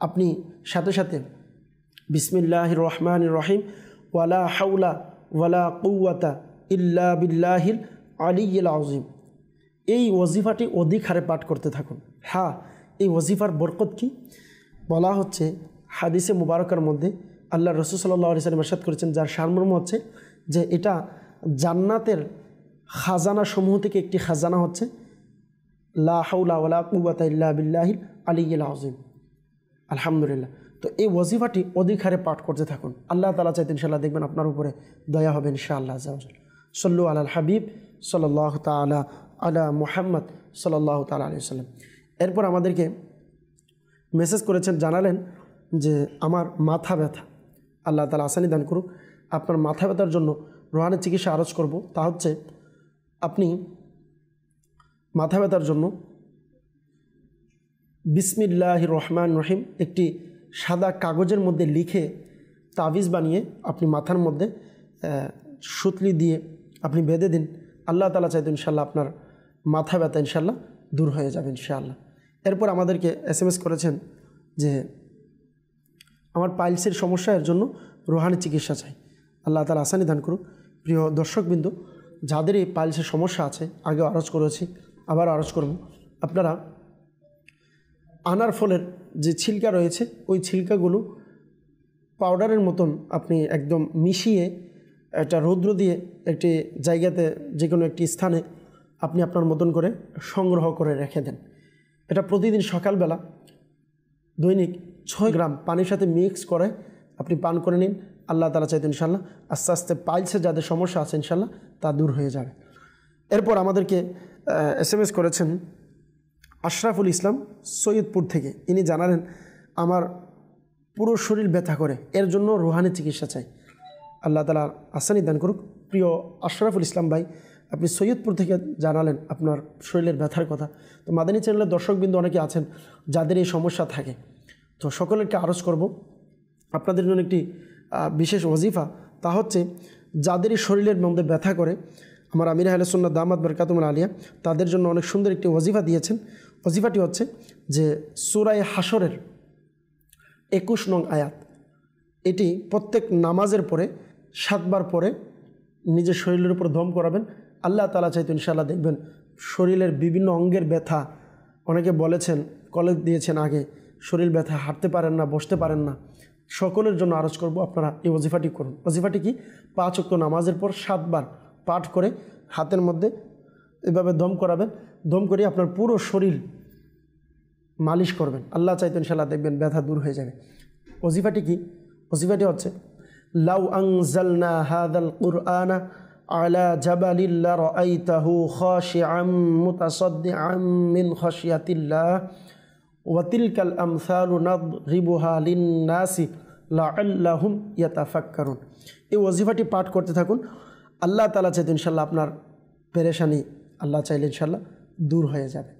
আপনি সাথে সাথে বিসমিল্লাহির রহমানির রহিম ওয়ালা হাওলা ওয়ালা কুওয়াতা ইল্লা বিল্লাহিল আলিয়্যিল আযীম, এই ওয়াজিফাটি অধিক হারে পাঠ করতে থাকুন। হ্যাঁ, এই ওয়াজিফার বরকত কি বলা হচ্ছে হাদিসে মুবারকার মধ্যে, আল্লাহ রাসূল সাল্লাল্লাহু আলাইহি ওয়াসাল্লাম ইরশাদ করেছেন, যার সারমর্ম হচ্ছে যে এটা জান্নাতের খাজানা সমূহ থেকে একটি খাজানা হচ্ছে লা হাওলা ওয়ালা কুওয়াতা ইল্লা বিল্লাহিল আলিয়্যিল আযীম। আলহামদুলিল্লাহ। তো এই ওয়াজিফাটি অধিক হারে পাঠ করতে থাকুন, আল্লাহ তাআলা চাইতে ইনশাআল্লাহ দেখবেন আপনার উপরে দয়া হবে ইনশাআল্লাহ আযজা ওয়া জাল্লা। সল্লু আলাল হাবিব সাল্লাল্লাহু তাআলা আলা মুহাম্মদ সাল্লাল্লাহু তাআলা আলাইহি ওয়াসাল্লাম। এরপর আমাদেরকে মেসেজ করেছেন, জানালেন যে আমার মাথা ব্যথা, আল্লাহ তাআলা আসানি দান করুক। আপনার মাথা ব্যথার জন্য রুহানি চিকিৎসা আরজ করব। তা হচ্ছে আপনি মাথা ব্যথার জন্য বিসমিল্লাহির রহমানির রহিম একটি সাদা কাগজের মধ্যে লিখে তাবিজ বানিয়ে আপনি মাথার মধ্যে সুতলি দিয়ে আপনি বেঁধে দিন, আল্লাহ তাআলা চাইতে ইনশাআল্লাহ আপনার মাথা ব্যথা ইনশাআল্লাহ দূর হয়ে যাবে ইনশাআল্লাহ। এরপর আমাদেরকে SMS করেছেন যে আমার পাইলসের সমস্যা, এর জন্য রুহানি চিকিৎসা চাই, আল্লাহ তাআলা আসানি দান করুক। প্রিয় দর্শকবৃন্দ, যাদের এই পাইলসের সমস্যা আছে, আগেও আরজ করেছি, আবার আরজ করব, আপনারা আনার ফলের যে ছিলকা রয়েছে ওই ছিলকাগুলো পাউডারের মতন আপনি একদম মিশিয়ে একটা রৌদ্র দিয়ে একটি জায়গাতে, যে কোনো একটি স্থানে আপনি আপনার মতন করে সংগ্রহ করে রেখে দেন। এটা প্রতিদিন সকালবেলা দৈনিক 6 গ্রাম পানির সাথে মিক্স করে আপনি পান করে নিন, আল্লাহ তাআলা চাইতে ইনশাআল্লাহ আস্তে আস্তে পাইলসের যাদের সমস্যা আছে ইনশাআল্লাহ তা দূর হয়ে যাবে। এরপর আমাদেরকে SMS করেছেন আশরাফুল ইসলাম সৈয়দপুর থেকে। ইনি জানালেন, আমার পুরো শরীর ব্যথা করে, এর জন্য রুহানি চিকিৎসা চাই, আল্লাহ তাআলা আসানি দান করুক। প্রিয় আশরাফুল ইসলাম ভাই, আপনি সৈয়দপুর থেকে জানালেন আপনার শরীরের ব্যথার কথা। তো মাদানী চ্যানেলের দর্শকবৃন্দ অনেকে আছেন যাদের এই সমস্যা থাকে, তো সকলেরকে আরজ করব আপনাদের জন্য একটি বিশেষ ওয়াজিফা। তা হচ্ছে যাদের এই শরীরের মধ্যে ব্যথা করে, আমার আমির আহলে সুন্নাত দামাত বরকাতুহুল আলিয়া তাদের জন্য অনেক সুন্দর একটি ওয়াজিফা দিয়েছেন। ওয়াজিফাটি হচ্ছে যে সূরা হাশরের 21 নং আয়াত, এটি প্রত্যেক নামাজের পরে 7 বার পরে নিজের শরীরের উপর দম করাবেন, আল্লাহ তাআলা চাইতে ইনশাআল্লাহ দেখবেন শরীরের বিভিন্ন অঙ্গের ব্যথা, অনেকে বলেছেন কলেজ দিয়েছেন আগে শরীর ব্যথা, হাঁটতে পারেন না, বসতে পারেন না, সকলের জন্য আরজ করব আপনারা এই ওয়াজিফাটি করুন। ওয়াজিফাটি কি? 5 ওয়াক্ত নামাজের পর 7 বার পাঠ করে হাতের মধ্যে এভাবে দম করাবেন, দম করে আপনার পুরো শরীর মালিশ করবেন, আল্লাহ চাইতে ইনশাআল্লাহ দেখবেন ব্যথা দূর হয়ে যাবে। ওয়াজিফাটি কি? ওয়াজিফাটি হচ্ছে লাউ আনজালনা হাযাল কুরআনা আলা জাবালিল লারাআইতাহু খাশিআম মুতাসাদ্দিআম মিন খাশিয়াতিল্লাহ ওয়া তিলকাল আমসালু নাদরিবুহা লিন-নাসি লাআল্লাহুম ইয়াতাফাক্কারুন। এই ওয়াজিফাটি পাঠ করতে থাকুন, আল্লাহ তাআলা চাইতে ইনশাআল্লাহ আপনার পেরেশানি আল্লাহ চাইলে ইনশাআল্লাহ দূর হয়ে যাবে,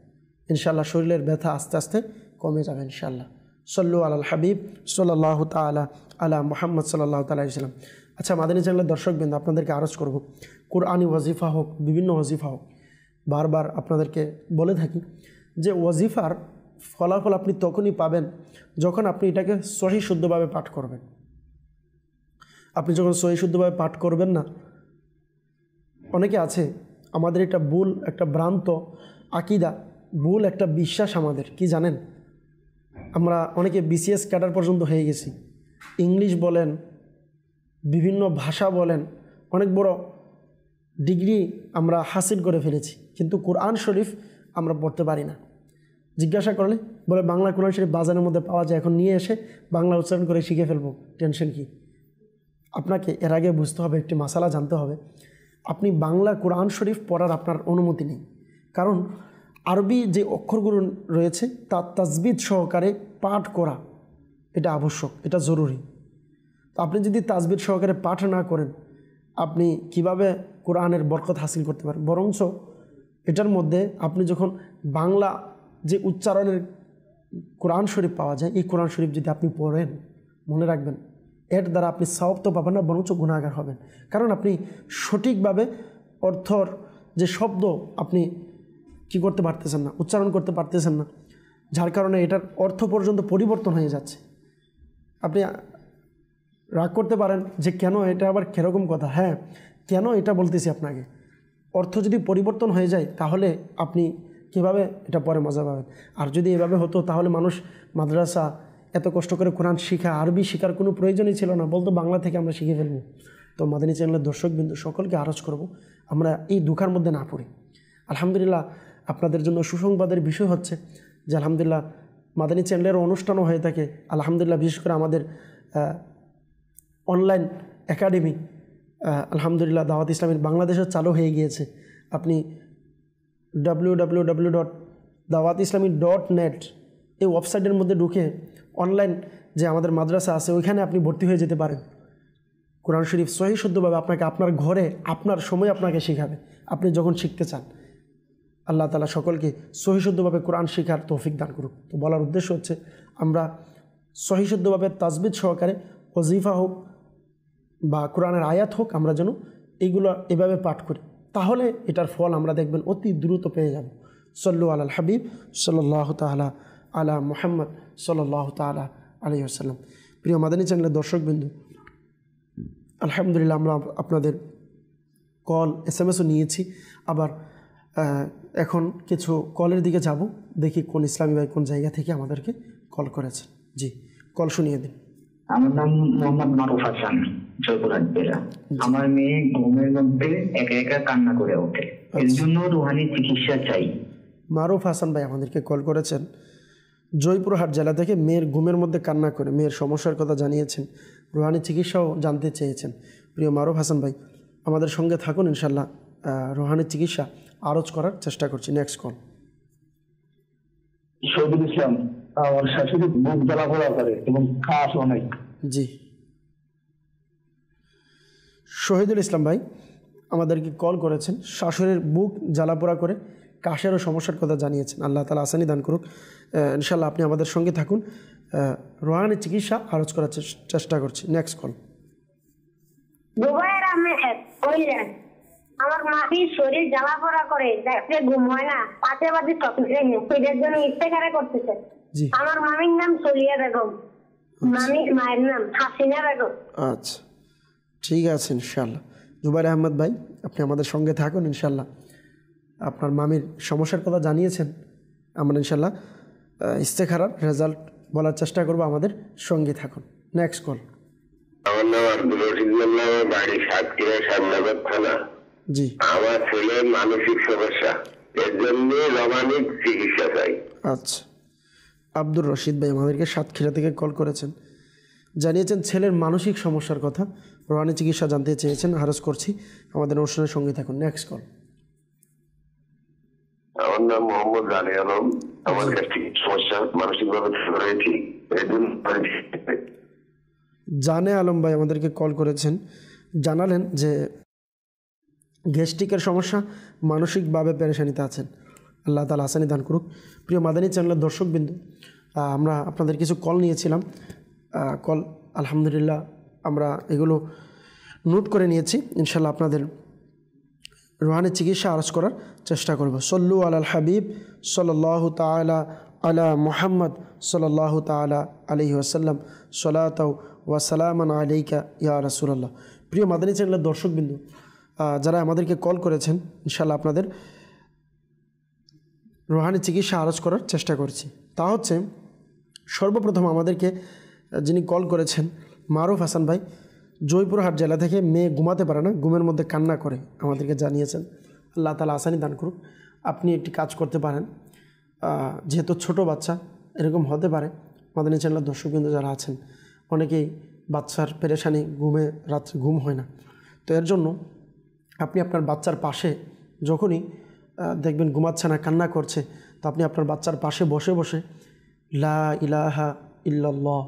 ইনশাআল্লাহ শরীরের ব্যথা আস্তে আস্তে কমে যাবে ইনশাআল্লাহ। সল্লু আলাল হাবিব সাল্লাল্লাহু তাআলা আলা মুহাম্মদ সাল্লাল্লাহু তাআলা আলাইহি ওয়াসাল্লাম। আচ্ছা, মাদানী চ্যানেলের দর্শকবৃন্দ, আপনাদেরকে আরজ করব, কুরআনি ওয়াজিফা হোক, বিভিন্ন ওয়াজিফা হোক, বারবার আপনাদেরকে বলে থাকি যে ওয়াজিফার ফলাফল আপনি তখনই পাবেন যখন আপনি এটাকে সহি শুদ্ধভাবে পাঠ করবেন। আপনি যখন সহি শুদ্ধভাবে পাঠ করবেন না, অনেকে আছে আমাদের এটা ভুল একটা ভ্রান্ত আকিদা, ভুল একটা বিশ্বাস আমাদের, কি জানেন? আমরা অনেকে BCS ক্যাডার পর্যন্ত হয়ে গেছি, ইংলিশ বলেন, বিভিন্ন ভাষা বলেন, অনেক বড় ডিগ্রি আমরা হাসিল করে ফেলেছি, কিন্তু কোরআন শরীফ আমরা পড়তে পারি না। জিজ্ঞাসা করলে বলে বাংলা কোরআন শরীফ বাজারের মধ্যে পাওয়া যায়, এখন নিয়ে এসে বাংলা উচ্চারণ করে শিখে ফেলবো, টেনশন কি? আপনাকে এর আগে বুঝতে হবে, একটি মাসালা জানতে হবে, আপনি বাংলা কোরআন শরীফ পড়ার আপনার অনুমতি নেই, কারণ আরবি যে অক্ষরগুলো রয়েছে তার তাজবিদ সহকারে পাঠ করা এটা আবশ্যক, এটা জরুরি। তো আপনি যদি তাজবিদ সহকারে পাঠ না করেন আপনি কিভাবে কোরআনের বরকত হাসিল করতে পারেন? বরঞ্চ এটার মধ্যে আপনি যখন বাংলা যে উচ্চারণের কোরআন শরীফ পাওয়া যায়, এই কোরআন শরীফ যদি আপনি পড়েন, মনে রাখবেন এর দ্বারা আপনি সওয়াব তো পাবেন না, বরঞ্চ গুনাহগার হবেন, কারণ আপনি সঠিকভাবে অর্থর যে শব্দ আপনি কি করতে পারতেছেন না, উচ্চারণ করতে পারতেছেন না, যার কারণে এটার অর্থ পর্যন্ত পরিবর্তন হয়ে যাচ্ছে। আপনি রাগ করতে পারেন যে কেন এটা আবার কীরকম কথা, হ্যাঁ কেন এটা বলতেছি আপনাকে, অর্থ যদি পরিবর্তন হয়ে যায় তাহলে আপনি কিভাবে এটা পরে মজা পাবেন। আর যদি এভাবে হতো তাহলে মানুষ মাদ্রাসা এত কষ্ট করে কোরআন শিখা, আরবি শেখার কোনো প্রয়োজনই ছিল না, বলতো বাংলা থেকে আমরা শিখে ফেলবো। তো মাদানী চ্যানেলের দর্শকবৃন্দ সকলকে আরজ করব আমরা এই দুঃখার মধ্যে না পড়ি। আলহামদুলিল্লাহ আপনাদের জন্য সুসংবাদের বিষয় হচ্ছে যে আলহামদুলিল্লাহ মাদানী চ্যানেলের অনুষ্ঠানও হয়ে থাকে। আলহামদুলিল্লাহ বিশেষ করে আমাদের অনলাইন একাডেমি আলহামদুলিল্লাহ দাওয়াত ইসলামের বাংলাদেশে চালু হয়ে গিয়েছে। আপনি www.dawatislami.net এই ওয়েবসাইটের মধ্যে ঢুকে অনলাইন যে আমাদের মাদ্রাসা আছে ওইখানে আপনি ভর্তি হয়ে যেতে পারেন। কোরআন শরীফ সহি শুদ্ধভাবে আপনাকে আপনার ঘরে আপনার সময় আপনাকে শেখাবে, আপনি যখন শিখতে চান। আল্লাহ তাআলা সকলকে সহি শুদ্ধভাবে কোরআন শেখার তৌফিক দান করুক। তো বলার উদ্দেশ্য হচ্ছে আমরা সহি শুদ্ধভাবে তাজবিদ সহকারে ওজিফা হোক বা কোরআনের আয়াত হোক, আমরা যেন এইগুলো এভাবে পাঠ করি, তাহলে এটার ফল আমরা দেখবেন অতি দ্রুত পেয়ে যাব। সল্লু আলাল হাবিব সাল্লাল্লাহু তাআলা আলা মুহাম্মদ সাল্লাল্লাহু তাআলা আলাইহি ওয়াসাল্লাম। প্রিয় মাদানী চ্যানেলের দর্শকবৃন্দু, আলহামদুলিল্লাহ আমরা আপনাদের কল SMS নিয়েছি, আবার এখন কিছু কলের দিকে যাব, দেখি কোন ইসলামী ভাই কোন জায়গা থেকে আমাদেরকে কল করেছেন। জি, কল শুনিয়ে দিন। আমার নাম মোহাম্মদ মারুফ হাসান, জয়পুরহাট জেলা। আমার মেয়ে ঘুমের মধ্যে একা একা কান্না করে ওঠে, এর জন্য রুহানি চিকিৎসা চাই। মারুফ হাসান ভাই আমাদেরকে কল করেছেন জয়পুরহাট জেলা থেকে, মেয়ের ঘুমের মধ্যে কান্না করে মেয়ের সমস্যার কথা জানিয়েছেন, রুহানি চিকিৎসাও জানতে চেয়েছেন। প্রিয় মারুফ হাসান ভাই আমাদের সঙ্গে থাকুন, ইনশাল্লাহ রুহানি চিকিৎসা আরজ করার চেষ্টা করছি। Next call. শহীদুল ইসলাম, আমার শাশুড়ি বুক জ্বালাপোড়া করে এবং কাশ অনেক। জি, শহীদুল ইসলাম ভাই আমাদেরকে কল করেছেন, শাশুড়ির বুক জ্বালাপোড়া করে কাশেরও সমস্যার কথা জানিয়েছেন। আল্লাহ তাআলা আসানি দান করুক। ইনশাল্লাহ আপনি আমাদের সঙ্গে থাকুন, রুহানি চিকিৎসা আরজ করার চেষ্টা করছি। Next call. দুবাইয়ের আহমেদ বললেন, আমার মাটির শরীর জ্বালাপোড়া করে, দেখতে ঘুম হয় না, পাশে পাশে চকলেট এর জন্য ইস্তেখারা করতেছে। আমার মামির নাম সলিয়া বেগম, মামির মায়ের নাম হাসিনা বেগম। আচ্ছা, ঠিক আছে ইনশাল্লাহ। জুবাইর আহমদ ভাই আপনি আমাদের সঙ্গে থাকুন, ইনশাল্লাহ আপনার মামির সমস্যার কথা জানিয়েছেন, আমরা ইনশাল্লাহ ইস্তেখারার রেজাল্ট বলার চেষ্টা করব, আমাদের সঙ্গে থাকুন। Next call. আমার নাম আব্দুল রশিদ মোল্লা, বাড়ি সাতক্ষীরা শ্যামনগর থানা। জি, আমার ছেলের মানসিক সমস্যা, এর জন্য রমানিক চিকিৎসা চাই। আচ্ছা, আব্দুর রশিদ ভাই আমাদেরকে সাতক্ষীরা থেকে কল করেছেন, জানিয়েছেন ছেলের মানসিক সমস্যার কথা, রোহানি চিকিৎসা জানতে চেয়েছেন, হারজ করছি, আমাদের অনুষ্ঠানের সঙ্গে থাকুন। Next call. আমার নাম মোহাম্মদ জানে আলম, আমার কাছে সমস্যা, মানসিকভাবে রয়েছি, এর জন্য জানে আলম ভাই আমাদেরকে কল করেছেন, জানালেন যে গ্যাস্ট্রিকের সমস্যা, মানসিকভাবে পেরেশানিতে আছেন। আল্লাহ তাআলা আসানি দান করুক। প্রিয় মাদানী চ্যানেলের দর্শকবৃন্দ, আমরা আপনাদের কিছু কল নিয়েছিলাম, কল আলহামদুলিল্লাহ আমরা এগুলো নোট করে নিয়েছি, ইনশাল্লাহ আপনাদের রুহানি চিকিৎসা আরজ করার চেষ্টা করব। সল্লু আলাল হাবিব সাল্লাল্লাহু তাআলা আলা মুহাম্মদ সাল্লাল্লাহু তাআলা আলাইহি ওয়াসাল্লাম, সলাতাও ওয়া সালামান আলাইকা ইয়া রাসূলুল্লাহ। প্রিয় মাদানী চ্যানেলের দর্শকবৃন্দ, যারা আমাদেরকে কল করেছেন, ইনশাল্লাহ আপনাদের রুহানি চিকিৎসা আরজ করার চেষ্টা করছি। তা হচ্ছে সর্বপ্রথম আমাদেরকে যিনি কল করেছেন মারুফ হাসান ভাই, জয়পুরহাট জেলা থেকে মেয়ে ঘুমাতে পারে না, ঘুমের মধ্যে কান্না করে আমাদেরকে জানিয়েছেন। আল্লাহ তাআলা আসানি দান করুক। আপনি একটি কাজ করতে পারেন, যেহেতু ছোট বাচ্চা এরকম হতে পারে, মাদানী চ্যানেলের দর্শকবৃন্দ যারা আছেন অনেকেই বাচ্চার পেরেশানি, ঘুমে রাত্রে ঘুম হয় না, তো এর জন্য আপনি আপনার বাচ্চার পাশে যখনই দেখবেন ঘুমাচ্ছে না, কান্না করছে, তো আপনি আপনার বাচ্চার পাশে বসে বসে লা ইলাহা ইল্লাল্লাহ,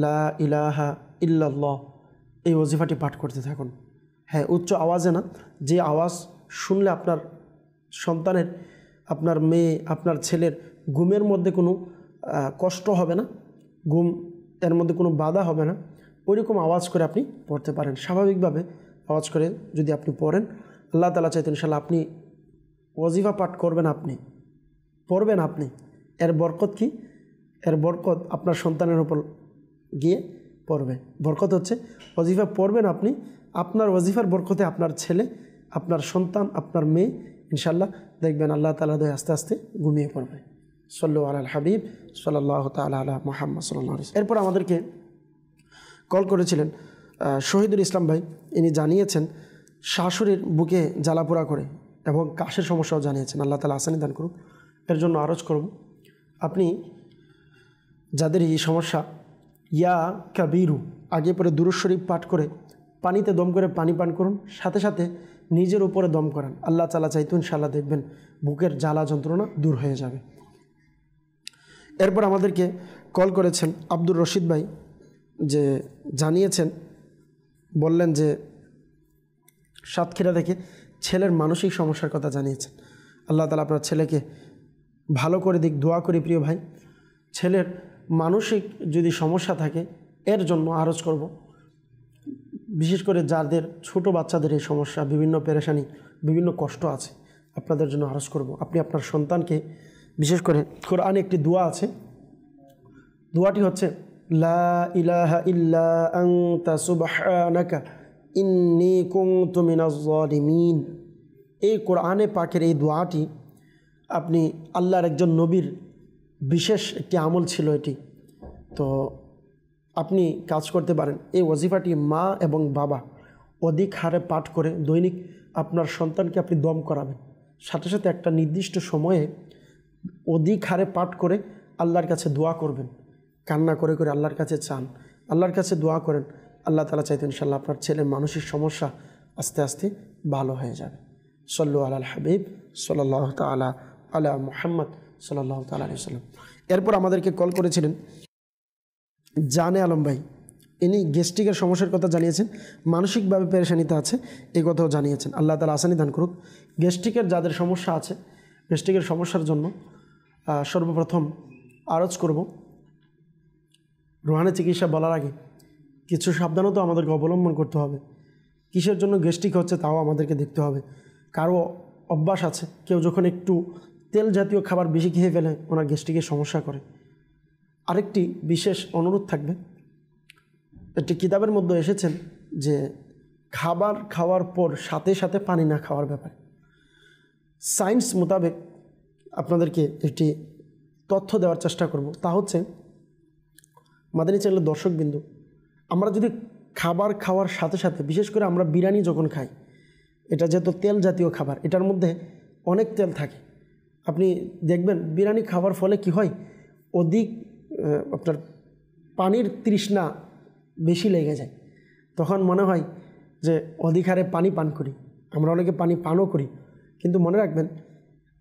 লা ইলাহা ইল্লাল্লাহ এই ওজিফাটি পাঠ করতে থাকুন। হ্যাঁ, উচ্চ আওয়াজে না, যে আওয়াজ শুনলে আপনার সন্তানের, আপনার মেয়ে, আপনার ছেলের ঘুমের মধ্যে কোনো কষ্ট হবে না, ঘুম এর মধ্যে কোনো বাধা হবে না, ওইরকম আওয়াজ করে আপনি পড়তে পারেন। স্বাভাবিকভাবে আওয়াজ করে যদি আপনি পড়েন, আল্লাহ তাআলা চাইতেন ইনশাআল্লাহ আপনি ওয়াজিফা পাঠ করবেন, আপনি পড়বেন, আপনি এর বরকত কি? এর বরকত আপনার সন্তানের উপর গিয়ে পড়বে। বরকত হচ্ছে ওয়াজিফা পড়বেন আপনি, আপনার ওয়াজিফার বরকতে আপনার ছেলে, আপনার সন্তান, আপনার মেয়ে ইনশাআল্লাহ দেখবেন আল্লাহ তাআলা দয়া আস্তে আস্তে ঘুমিয়ে পড়বে। সাল্লু আলাল হাবিব সাল্লাল্লাহু তাআলা আলা মুহাম্মদ সাল্লাল্লাহু আলাইহি ওয়াসাল্লাম। এরপর আমাদেরকে কল করেছিলেন শহীদুল ইসলাম ভাই। ইনি জানিয়েছেন শাশুড়ির বুকে জ্বালাপোড়া করে এবং কাশের সমস্যাও জানিয়েছেন। আল্লাহ তাআলা আসানি দান করুন। এর জন্য আরজ করব, আপনি যাদের এই সমস্যা, ইয়া কাবিরু আগে পরে দুরূদ শরীফ পাঠ করে পানিতে দম করে পানি পান করুন, সাথে সাথে নিজের উপরে দম করান। আল্লাহ তাআলা চাইতো ইনশাআল্লাহ দেখবেন বুকের জ্বালা যন্ত্রণা দূর হয়ে যাবে। এরপর আমাদেরকে কল করেছেন আব্দুর রশিদ ভাই, যে জানিয়েছেন, বললেন যে সাতক্ষীরা থেকে ছেলের মানসিক সমস্যার কথা জানিয়েছেন। আল্লাহ তাআলা আপনার ছেলেকে ভালো করে দিক, দোয়া করি প্রিয় ভাই। ছেলের মানসিক যদি সমস্যা থাকে, এর জন্য আরজ করব, বিশেষ করে যাদের ছোট বাচ্চাদের এই সমস্যা, বিভিন্ন পেরেশানি, বিভিন্ন কষ্ট আছে, আপনাদের জন্য আরজ করব, আপনি আপনার সন্তানকে, বিশেষ করে কোরআনে একটি দোয়া আছে, দোয়াটি হচ্ছে লা ইলাহা ইল্লা আনতা সুবহানাকা ইন্নী কুনতু মিনাজ জালিমিন। এই কোরআনে পাকের এই দোয়াটি আপনি আল্লাহর একজন নবীর বিশেষ একটি আমল ছিল এটি, তো আপনি কাজ করতে পারেন। এই ওয়াজিফাটি মা এবং বাবা অধিক হারে পাঠ করে দৈনিক আপনার সন্তানকে আপনি দম করাবেন, সাথে সাথে একটা নির্দিষ্ট সময়ে অধিক হারে পাঠ করে আল্লাহর কাছে দোয়া করবেন, কান্না করে করে আল্লাহর কাছে চান, আল্লাহর কাছে দোয়া করেন। আল্লাহ তাআলা চাইতেন ইনশাআল্লাহ আপনার ছেলের মানসিক সমস্যা আস্তে আস্তে ভালো হয়ে যাবে। সাল্লু আলাল হাবিব সাল্লাল্লাহু তাআলা আলা মুহাম্মদ সাল্লাল্লাহু তাআলা আলাইহি ওয়াসাল্লাম। এরপর আমাদেরকে কল করেছিলেন জানে আলম ভাই। ইনি গ্যাস্ট্রিকের সমস্যার কথা জানিয়েছেন, মানসিকভাবে পেরেশানিতে আছে এই কথাও জানিয়েছেন। আল্লাহ তাআলা আসানি দান করুক। গ্যাস্ট্রিকের যাদের সমস্যা আছে, গ্যাস্ট্রিকের সমস্যার জন্য সর্বপ্রথম আরজ করব, রুহানি চিকিৎসা বলার আগে কিছু সাবধানতা আমাদেরকে অবলম্বন করতে হবে। কিসের জন্য গ্যাস্ট্রিক হচ্ছে তাও আমাদেরকে দেখতে হবে। কারো অভ্যাস আছে, কেউ যখন একটু তেল জাতীয় খাবার বেশি খেয়ে ফেলে ওনার গ্যাস্ট্রিকের সমস্যা করে। আরেকটি বিশেষ অনুরোধ থাকবে, একটি কিতাবের মধ্যে এসেছেন যে খাবার খাওয়ার পর সাথে সাথে পানি না খাওয়ার ব্যাপারে। সায়েন্স মোতাবেক আপনাদেরকে একটি তথ্য দেওয়ার চেষ্টা করব, তা হচ্ছে মাদানী চ্যানেলের দর্শকবিন্দু, আমরা যদি খাবার খাওয়ার সাথে সাথে, বিশেষ করে আমরা বিরিয়ানি যখন খাই, এটা যেহেতু তেল জাতীয় খাবার, এটার মধ্যে অনেক তেল থাকে। আপনি দেখবেন বিরিয়ানি খাওয়ার ফলে কি হয়, অধিক আপনার পানির তৃষ্ণা বেশি লেগে যায়, তখন মনে হয় যে অধিক হারে পানি পান করি। আমরা অনেকে পানি পানও করি, কিন্তু মনে রাখবেন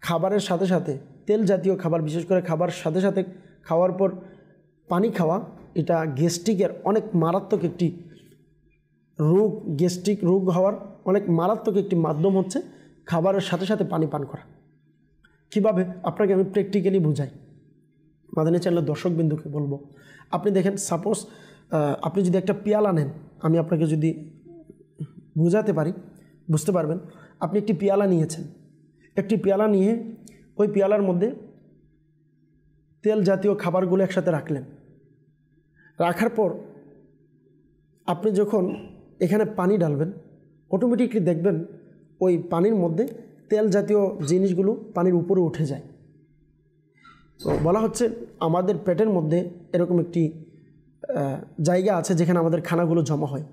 খাবারের সাথে সাথে তেল জাতীয় খাবার, বিশেষ করে খাবার সাথে সাথে খাওয়ার পর পানি খাওয়া, এটা গ্যাস্ট্রিকের অনেক মারাত্মক একটি রোগ, গ্যাস্ট্রিক রোগ হওয়ার অনেক মারাত্মক একটি মাধ্যম হচ্ছে খাবারের সাথে সাথে পানি পান করা। কীভাবে আপনাকে আমি প্র্যাকটিক্যালি বুঝাই, মাদানী চ্যানেলের দর্শকবিন্দুকে বলবো। আপনি দেখেন, সাপোজ আপনি যদি একটা পেয়ালা নেন, আমি আপনাকে যদি বোঝাতে পারি বুঝতে পারবেন। আপনি একটি পেয়ালা নিয়েছেন, একটি পেয়ালা নিয়ে ওই পেয়ালার মধ্যে তেল জাতীয় খাবারগুলো একসাথে রাখলেন। রাখার পর আপনি যখন এখানে পানি ডালবেন, অটোমেটিকলি দেখবেন ওই পানির মধ্যে তেল জাতীয় জিনিসগুলো পানির উপরে উঠে যায়। তো বলা হচ্ছে আমাদের পেটের মধ্যে এরকম একটি জায়গা আছে যেখানে আমাদের খানাগুলো জমা হয়।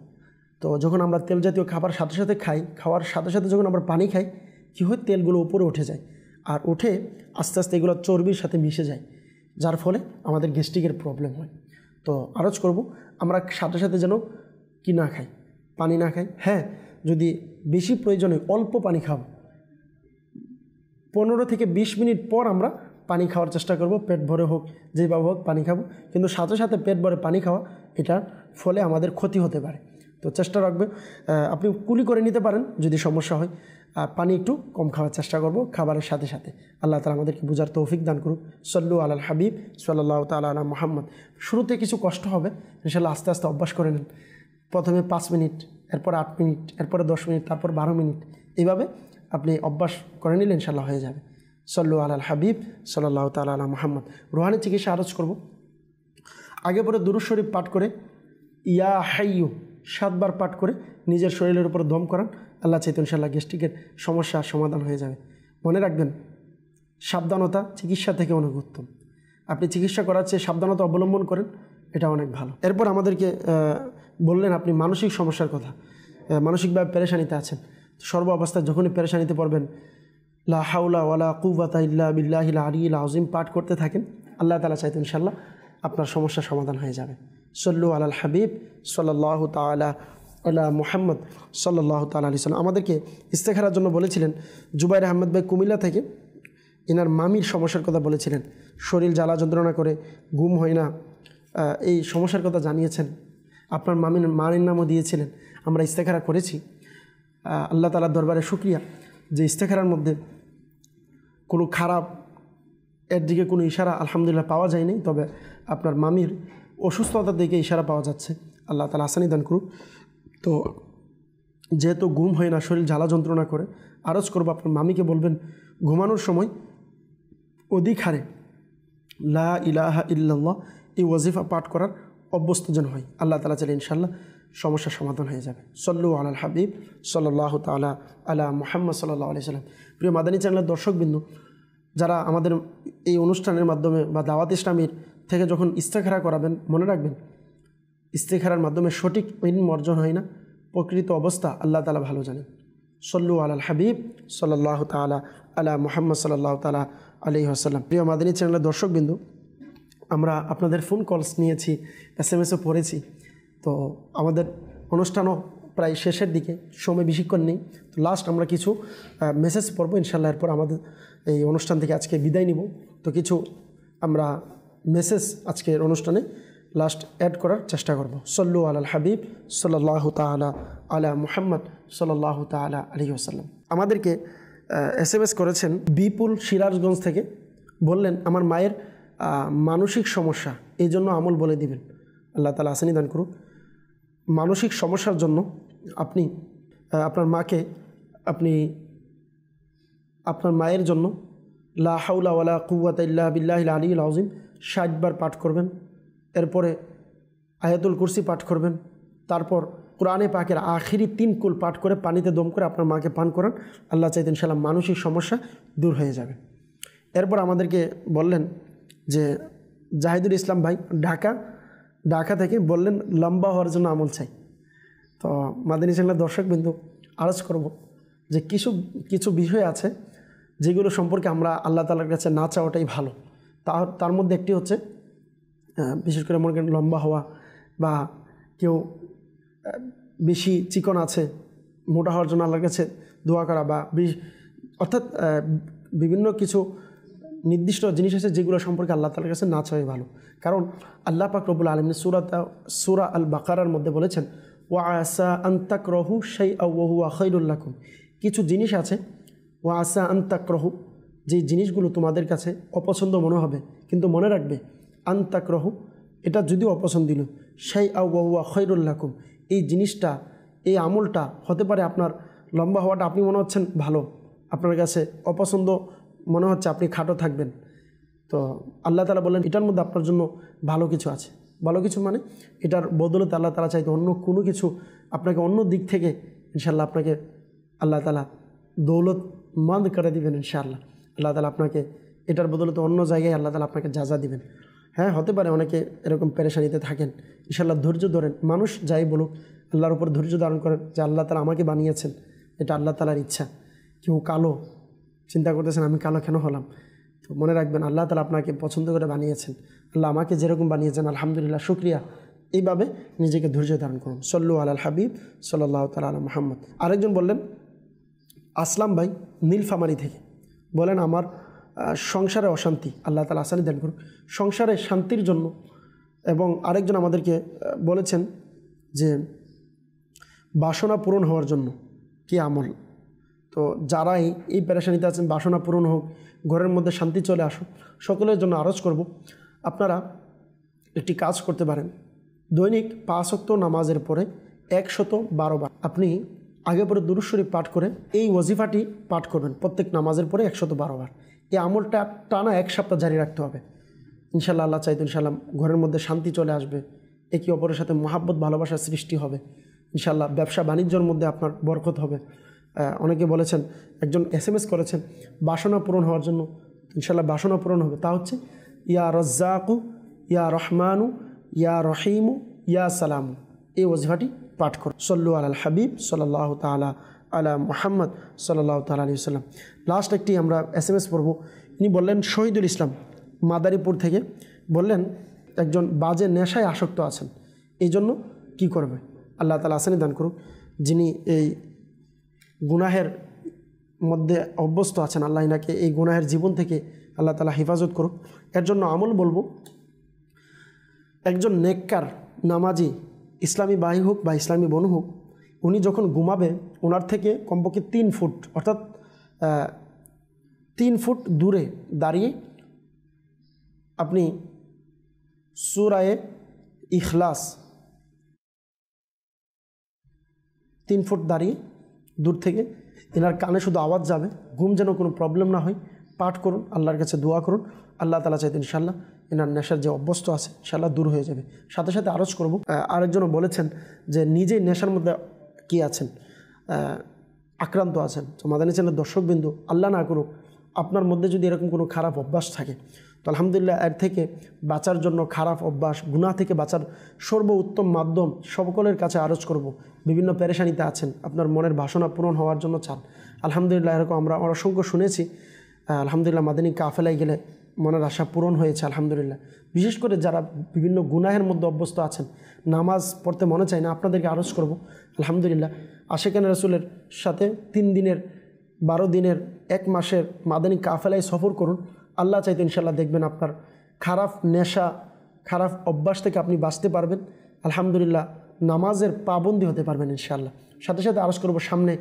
তো যখন আমরা তেল জাতীয় খাবার সাথে সাথে খাই, খাওয়ার সাথে সাথে যখন আমরা পানি খাই, কী হয়, তেলগুলো উপরে উঠে যায়, আর উঠে আস্তে আস্তে এগুলো চর্বির সাথে মিশে যায়, যার ফলে আমাদের গ্যাস্ট্রিকের প্রবলেম হয়। তো আরজ করব, আমরা সাথে সাথে যেন কি না খাই, পানি না খাই। হ্যাঁ, যদি বেশি প্রয়োজনে অল্প পানি খাবো, 15 থেকে 20 মিনিট পর আমরা পানি খাওয়ার চেষ্টা করব, পেট ভরে হোক যেভাবে হোক পানি খাবো, কিন্তু সাথে সাথে পেট ভরে পানি খাওয়া, এটার ফলে আমাদের ক্ষতি হতে পারে। তো চেষ্টা রাখবে, আপনি কুলি করে নিতে পারেন যদি সমস্যা হয়, আর পানি একটু কম খাওয়ার চেষ্টা করব খাবারের সাথে সাথে। আল্লাহ তাআলা আমাদেরকে বুঝার তৌফিক দান করুক। সল্লু আলাল হাবিব সাল্লাল্লাহু তাআলা আলা মুহাম্মদ। শুরুতে কিছু কষ্ট হবে, ইনশাআল্লাহ আস্তে আস্তে অভ্যাস করে নেন। প্রথমে 5 মিনিট, এরপর 8 মিনিট, এরপরে 10 মিনিট, তারপর 12 মিনিট, এইভাবে আপনি অভ্যাস করে নিলে ইনশাআল্লাহ হয়ে যাবে। সল্লু আলাল হাবিব সাল্লাল্লাহু তাআলা আলা মুহাম্মদ। রুহানি চিকিৎসা আরজ করব। আগে পরে দুরূদ শরীফ পাঠ করে ইয়া হাইয়ু 7 বার পাঠ করে নিজের শরীরের উপর দম করান, আল্লাহ চাইতে ইনশাআল্লাহ গ্যাস্ট্রিকের সমস্যার সমাধান হয়ে যাবে। মনে রাখবেন, সাবধানতা চিকিৎসা থেকে অনেক উত্তম। আপনি চিকিৎসা করার চেয়ে সাবধানতা অবলম্বন করেন, এটা অনেক ভালো। এরপর আমাদেরকে বললেন আপনি মানসিক সমস্যার কথা, মানসিকভাবে পেরেশানিতে আছেন। সর্ব অবস্থায় যখনই পেরেশানিতে পড়বেন, লা হাওলা ওয়ালা কুওয়াতা ইল্লা বিল্লাহিল আলিয়্যিল আযীম পাঠ করতে থাকেন, আল্লাহ তাআলা চাইতে ইনশাআল্লাহ আপনার সমস্যার সমাধান হয়ে যাবে। সল্লু আলাল হাবিব সাল্লাল্লাহু তাআলা আলা মুহাম্মদ সাল্লাল্লাহু তাআলা আলাইহি সাল্লাম। আমাদেরকে ইস্তেখারার জন্য বলেছিলেন জুবাইর আহমেদ ভাই কুমিল্লা থেকে, এনার মামির সমস্যার কথা বলেছিলেন, শরীর জ্বালা যন্ত্রণা করে, ঘুম হয় না, এই সমস্যার কথা জানিয়েছেন। আপনার মায়ের নামও দিয়েছিলেন। আমরা ইস্তেখারা করেছি। আল্লাহ তাআলার দরবারে শুকরিয়া যে ইস্তেখারার মধ্যে কোনো খারাপ এর দিকে কোনো ইশারা আলহামদুলিল্লাহ পাওয়া যায়নি, তবে আপনার মামির অসুস্থতার দিকে ইশারা পাওয়া যাচ্ছে। আল্লাহ তাআলা আসানি দান করুক। তো যেহেতু ঘুম হয় না, শরীর জ্বালা যন্ত্রণা করে, আরজ করবো আপনার মামিকে বলবেন ঘুমানোর সময় অধিক হারে লা ইলাহা ইল্লাল্লাহ এই ওয়াজিফা পাঠ করার অভ্যস্ত যেন হয়। আল্লাহ তাআলা চাইলে ইনশাআল্লাহ সমস্যার সমাধান হয়ে যাবে। সল্লু আলাল হাবিব সাল্লাল্লাহু তাআলা আলা মুহাম্মদ সাল্লাল্লাহু আলাইহি সাল্লাম। প্রিয় মাদানী চ্যানেলের দর্শকবৃন্দ, যারা আমাদের এই অনুষ্ঠানের মাধ্যমে বা দাওয়াত ইসলামীর থেকে যখন ইস্তেখারা করাবেন, মনে রাখবেন ইস্তেখারার মাধ্যমে সঠিক ইলম অর্জন হয় না, প্রকৃত অবস্থা আল্লাহ তাআলা ভালো জানেন। সল্লু আলাল হাবিব সাল্লাল্লাহু তাআলা আলা মুহাম্মদ সাল্লাল্লাহু তাআলা আলাইহি ওয়াসাল্লাম। প্রিয় মাদানী চ্যানেলের দর্শকবৃন্দ, আমরা আপনাদের ফোন কলস নিয়েছি, SMS-ও পড়েছি। তো আমাদের অনুষ্ঠানও প্রায় শেষের দিকে, সময় বেশিক্ষণ নেই। তো লাস্ট আমরা কিছু মেসেজ পড়বো ইনশাআল্লাহ, এরপর আমাদের এই অনুষ্ঠান থেকে আজকে বিদায় নিব। তো কিছু আমরা মেসেজ আজকের অনুষ্ঠানে লাস্ট অ্যাড করার চেষ্টা করব। সল্লু আলাল হাবিব সাল্লাল্লাহু তাআলা আলা মুহাম্মদ সাল্লাল্লাহু তাআলা আলাইহি ওয়াসাল্লাম। আমাদেরকে SMS করেছেন বিপুল সিরাজগঞ্জ থেকে, বললেন আমার মায়ের মানসিক সমস্যা, এই জন্য আমল বলে দিবেন। আল্লাহ তাআলা আসানি দান করুক। মানসিক সমস্যার জন্য আপনি আপনার মাকে, আপনি আপনার মায়ের জন্য লা হাওলা ওয়ালা কুওয়াতা ইল্লা বিল্লাহিল আলিয়্যিল আযীম 60 বার পাঠ করবেন। এরপরে আয়াতুল কুরসি পাঠ করবেন। তারপর কোরআনে পাকের আখিরি 3 কুল পাঠ করে পানিতে দম করে আপনার মাকে পান করান, আল্লাহ চাইতে ইনশাআল্লাহ মানসিক সমস্যা দূর হয়ে যাবে। এরপর আমাদেরকে বললেন যে জাহিদুল ইসলাম ভাই ঢাকা থেকে বললেন লম্বা হওয়ার জন্য আমল চাই। তো মাদানী চ্যানেলের দর্শকবৃন্দ, আরজ করব যে কিছু বিষয় আছে যেগুলো সম্পর্কে আমরা আল্লাহ তাআলার কাছে না চাওয়াটাই ভালো। তার মধ্যে একটি হচ্ছে বিশেষ করে মনে করেন লম্বা হওয়া, বা কেউ বেশি চিকন আছে, মোটা হওয়ার জন্য আল্লাহর কাছে দোয়া করা, বা অর্থাৎ বিভিন্ন কিছু নির্দিষ্ট জিনিস আছে যেগুলো সম্পর্কে আল্লাহ তাআলার কাছে না চাওয়াই ভালো। কারণ আল্লাহ পাক রব্বুল আলামিন সূরা আল বাকারার মধ্যে বলেছেন ওয়া আসা আন তাকরাহু শাইআন ওয়া হুয়া খায়রুল লাকুম। কিছু জিনিস আছে ওয়া আসা আন তাকরাহু, যে জিনিসগুলো তোমাদের কাছে অপছন্দ মনে হবে, কিন্তু মনে রাখবে আন তাকরাহু, এটা যদিও অপছন্দিল, শাইআন ওয়া হুয়া খায়রুল লাকুম, এই জিনিসটা, এই আমলটা হতে পারে আপনার লম্বা হওয়াটা আপনি মনে হচ্ছেন ভালো, আপনার কাছে অপছন্দ মনে হচ্ছে আপনি খাটো থাকবেন। তো আল্লাহ তাআলা বললেন এটার মধ্যে আপনার জন্য ভালো কিছু আছে। ভালো কিছু মানে এটার বদলতে আল্লাহ তাআলা চাইতে অন্য কোনো কিছু আপনাকে অন্য দিক থেকে ইনশাআল্লাহ আপনাকে আল্লাহ তাআলা দৌলতমন্দ করে দিবেন ইনশাআল্লাহ। আল্লাহ তাআলা আপনাকে এটার বদলতে অন্য জায়গায় আল্লাহ তাআলা আপনাকে যা দিবেন। হ্যাঁ, হতে পারে অনেকে এরকম পেরেশানিতে থাকেন, ইনশাআল্লাহ ধৈর্য ধরেন। মানুষ যাই বলুক, আল্লাহর উপর ধৈর্য ধারণ করেন যে আল্লাহ তাআলা আমাকে বানিয়েছেন, এটা আল্লাহ তাআলার ইচ্ছা। কেউ কালো চিন্তা করতেছেন আমি কালো কেন হলাম, তো মনে রাখবেন আল্লাহ তাআলা আপনাকে পছন্দ করে বানিয়েছেন, আল্লাহ আমাকে যেরকম বানিয়েছেন আলহামদুলিল্লাহ শুকরিয়া, এইভাবে নিজেকে ধৈর্য ধারণ করুন। সল্লু আলাল হাবিব সাল্লাল্লাহু তাআলা আলা মুহাম্মদ। আরেকজন বললেন আসলাম ভাই নীলফামারী থেকে, বলেন আমার সংসারে অশান্তি, আল্লাহ তাআলা আসানি দান করুন সংসারে শান্তির জন্য। এবং আরেকজন আমাদেরকে বলেছেন যে বাসনা পূরণ হওয়ার জন্য কি আমল। তো যারাই এই পেরেশানিতে আছেন বাসনা পূরণ হোক, ঘরের মধ্যে শান্তি চলে আসুক, সকলের জন্য আরজ করব আপনারা একটি কাজ করতে পারেন। দৈনিক 5 ওয়াক্ত নামাজের পরে 112 বার আপনি আগে পরে দুরূদ শরীফ পাঠ করে এই ওয়াজিফাটি পাঠ করবেন প্রত্যেক নামাজের পরে 112 বার। এই আমলটা টানা 1 সপ্তাহ জারি রাখতে হবে। ইনশাআল্লাহ আল্লাহ চাইতো ইনশাআল্লাহ ঘরের মধ্যে শান্তি চলে আসবে, একে অপরের সাথে মহাব্বত ভালোবাসার সৃষ্টি হবে, ইনশাআল্লাহ ব্যবসা বাণিজ্যের মধ্যে আপনার বরকত হবে। অনেকে বলেছেন, একজন SMS করেছেন বাসনা পূরণ হওয়ার জন্য, ইনশাআল্লাহ বাসনা পূরণ হবে। তা হচ্ছে ইয়া রাজ্জাকু ইয়া রহমানু ইয়া রহিমু ইয়া সালামু, এই ওয়াজিফাটি পাঠ করুন। সল্লু আলাল হাবিব সাল্লাল্লাহু তাআলা আলা মুহাম্মদ সাল্লাল্লাহু তাআলা আলাইহি ওয়াসাল্লাম। লাস্ট একটি আমরা SMS পড়ব। ইনি বললেন শহীদুল ইসলাম মাদারীপুর থেকে, বললেন একজন বাজে নেশায় আসক্ত আছেন, এই জন্য কী করবে? আল্লাহ তাআলা আসানি দান করুক। যিনি এই গুনাহের মধ্যে অভ্যস্ত আছেন, আল্লাহ ইনাকে এই গুনাহের জীবন থেকে আল্লাহ তাআলা হেফাজত করুক। এর জন্য আমল বলবো, একজন নেককার নামাজি ইসলামী ভাই হোক বা ইসলামী বোন হোক, উনি যখন ঘুমাবে ওনার থেকে কমপক্ষে 3 ফুট অর্থাৎ 3 ফুট দূরে দাঁড়িয়ে আপনি সূরায়ে ইখলাস 3 ফুট দাঁড়িয়ে দূর থেকে, এনার কানে শুধু আওয়াজ যাবে, ঘুম যেন কোনো প্রবলেম না হয়, পাঠ করুন, আল্লাহর কাছে দোয়া করুন। আল্লাহ তাআলা চাইতে ইনশাআল্লাহ এনার নেশার যে অভ্যস্ত আছে ইনশাআল্লাহ দূর হয়ে যাবে। সাথে সাথে আরজ করব, আরেকজনও বলেছেন যে নিজেই নেশার মধ্যে কি আছেন, আক্রান্ত আছেন। তো মাদানী চ্যানেলের দর্শকবিন্দু, আল্লাহ না করুক আপনার মধ্যে যদি এরকম কোনো খারাপ অভ্যাস থাকে, তো আলহামদুলিল্লাহ এর থেকে বাঁচার জন্য, খারাপ অভ্যাস গুনাহ থেকে বাঁচার সর্বোত্তম মাধ্যম সকলের কাছে আরজ করব। বিভিন্ন পেরেশানিতে আছেন, আপনার মনের বাসনা পূরণ হওয়ার জন্য চান, আলহামদুলিল্লাহ এরকম আমরা অসংখ্য শুনেছি। আলহামদুলিল্লাহ মাদানী কাফেলায় গেলে মনের আশা পূরণ হয়েছে আলহামদুলিল্লাহ। বিশেষ করে যারা বিভিন্ন গুনাহের মধ্যে অভ্যস্ত আছেন, নামাজ পড়তে মনে চায় না, আপনাদেরকে আরজ করব আলহামদুলিল্লাহ আশিকান রাসূলের সাথে 3 দিনের 12 দিনের 1 মাসের মাদানী কাফেলায় সফর করুন। আল্লাহ চাইতে ইনশাআল্লাহ দেখবেন আপনার খারাপ নেশা, খারাপ অভ্যাস থেকে আপনি বাঁচতে পারবেন, আলহামদুলিল্লাহ নামাজের পাবন্দি হতে পারবেন ইনশাআল্লাহ। সাথে সাথে আরজ করব সামনে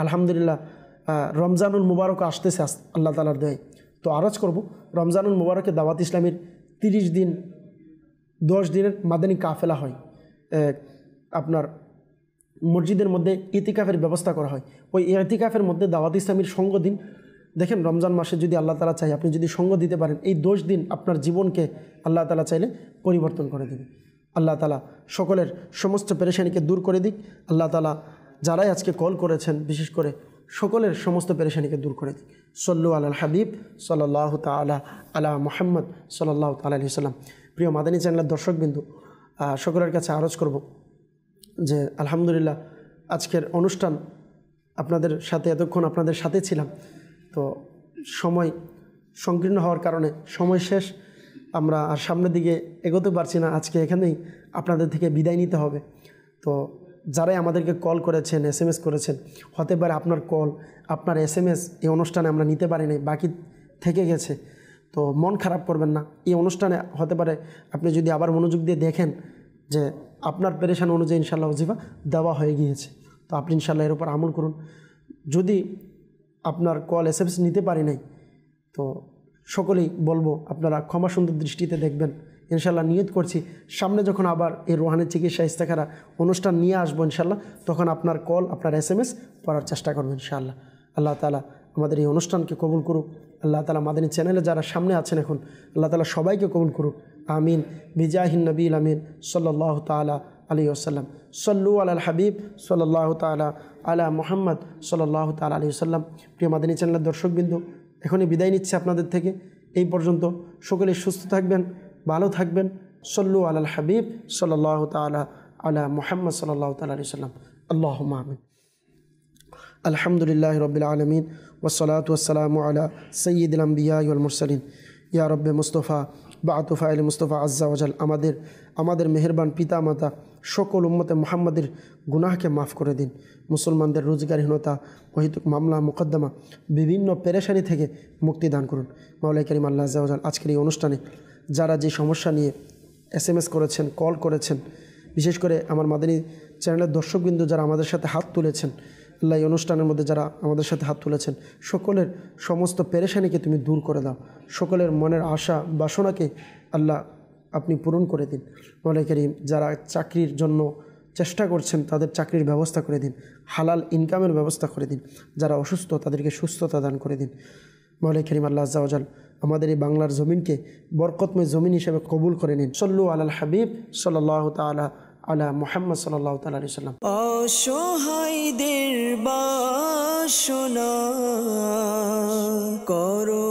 আলহামদুলিল্লাহ রমজানুল মুবারক আসতেছে আল্লাহ তাআলার দয়ায়। তো আরজ করব রমজানুল মুবারকে দাওয়াত ইসলামীর 30 দিন 10 দিনের মাদানী কাফেলা হয়, আপনার মসজিদের মধ্যে ইতিকাফের ব্যবস্থা করা হয়। ওই ইতিকাফের মধ্যে দাওয়াত ইসলামীর সঙ্গ দিন। দেখেন রমজান মাসে যদি আল্লাহ তাআলা চায়, আপনি যদি সঙ্গ দিতে পারেন, এই 10 দিন আপনার জীবনকে আল্লাহ তাআলা চাইলে পরিবর্তন করে দেবে। আল্লাহ তাআলা সকলের সমস্ত পেরেশানিকে দূর করে দিক। আল্লাহ তাআলা যারাই আজকে কল করেছেন বিশেষ করে সকলের সমস্ত পেরেশানিকে দূর করে দিক। সল্লু আলাল হাবিব সাল্লাল্লাহু তাআলা আলা মুহাম্মদ সাল্লাল্লাহু তাআলা আলাইহি ওয়াসাল্লাম। প্রিয় মাদানী চ্যানেলের দর্শকবিন্দু, সকলের কাছে আরজ করব যে আলহামদুলিল্লাহ আজকের অনুষ্ঠান আপনাদের সাথে এতক্ষণ আপনাদের সাথে ছিলাম, তো সময় সংকীর্ণ হওয়ার কারণে সময় শেষ, আমরা আর সামনের দিকে এগোতে পারছি না। আজকে এখানেই আপনাদের থেকে বিদায় নিতে হবে। তো যারাই আমাদেরকে কল করেছেন, SMS করেছেন, হতে পারে আপনার কল, আপনার SMS এই অনুষ্ঠানে আমরা নিতে পারি নাই, বাকি থেকে গেছে, তো মন খারাপ করবেন না। এই অনুষ্ঠানে হতে পারে আপনি যদি আবার মনোযোগ দিয়ে দেখেন যে আপনার পেরেশান অনুযায়ী ইনশাআল্লাহ ওজিফা দেওয়া হয়ে গিয়েছে, তো আপনি ইনশাআল্লাহ এর উপর আমল করুন। যদি আপনার কল SMS নিতে পারি নাই, তো সকলেই বলবো আপনারা ক্ষমা সুন্দর দৃষ্টিতে দেখবেন। ইনশাআল্লাহ নিয়ত করছি সামনে যখন আবার এই রুহানি চিকিৎসা ইস্তেখারা অনুষ্ঠান নিয়ে আসবো ইনশাআল্লাহ, তখন আপনার কল, আপনার SMS পড়ার চেষ্টা করবেন ইনশাআল্লাহ। আল্লাহ তাআলা আমাদের এই অনুষ্ঠানকে কবুল করুক। আল্লাহ তাআলা মাদানী চ্যানেলে যারা সামনে আছেন এখন, আল্লাহ তাআলা সবাইকে কবুল করুক, আমিন। বিজাহিন নবীল আমিন সাল্লাল্লাহু তাআলা আলাইহি ওয়াসাল্লাম। সল্লু আলাল হাবিব সাল্লাল্লাহু তাআলা আলা মুহাম্মদ সাল্লাল্লাহু তাআলা আলাইহি ওয়াসাল্লাম। প্রিয় মাদানী চ্যানেলের দর্শকবৃন্দ, এখনই বিদায় নিচ্ছে আপনাদের থেকে। এই পর্যন্ত সকলে সুস্থ থাকবেন, ভালো থাকবেন। সল্লু আলাল হাবিব সাল্লাল্লাহু তাআলা আলা মুহাম্মদ সাল্লাল্লাহু তাআলা আলাইহি ওয়াসাল্লাম। আল্লাহুম্মা আমিন। আলহামদুলিল্লাহি রাব্বিল আলামিন ওয়াসসালাতু ওয়াসসালামু আলা সাইয়্যিদিল আমবিয়া ওয়াল মুরসালিন। ইয়া রব্বে মুস্তাফা বাআতু ফাইল মুস্তাফা আজ্জা ওয়াজাল, আমাদের মেহেরবান পিতা মাতা সকল উম্মতে মুহাম্মাদের গুনাহকে মাফ করে দিন। মুসলমানদের রোজগারহীনতা, অহেতুক মামলা মোকদ্দমা, বিভিন্ন পেরেশানি থেকে মুক্তি দান করুন। মাওলাই কারীম আল্লাহ আজ্জা ওয়াজাল আজকের এই অনুষ্ঠানে যারা যে সমস্যা নিয়ে SMS করেছেন, কল করেছেন, বিশেষ করে আমার মাদানী চ্যানেলের দর্শকবৃন্দ যারা আমাদের সাথে হাত তুলেছেন, আল্লাহ এই অনুষ্ঠানের মধ্যে যারা আমাদের সাথে হাত তুলেছেন, সকলের সমস্ত পেরেশানিকে তুমি দূর করে দাও। সকলের মনের আশা বাসনাকে আল্লাহ আপনি পূরণ করে দিন। মাওলাই কারীম যারা চাকরির জন্য চেষ্টা করছেন তাদের চাকরির ব্যবস্থা করে দিন, হালাল ইনকামের ব্যবস্থা করে দিন। যারা অসুস্থ তাদেরকে সুস্থতা দান করে দিন। মাওলাই কারীম আল্লাহ আজ্জা ওয়াজাল আমাদের এই বাংলার জমিনকে বরকতময় জমিন হিসেবে কবুল করে নিন। সল্লু আলাল হাবিব সাল্লাল্লাহু তাআলা আলা মুহাম্মদ সাল্লাল্লাহু তাআলা আলাইহি ওয়াসাল্লাম। অসহায়দের বাসনা করো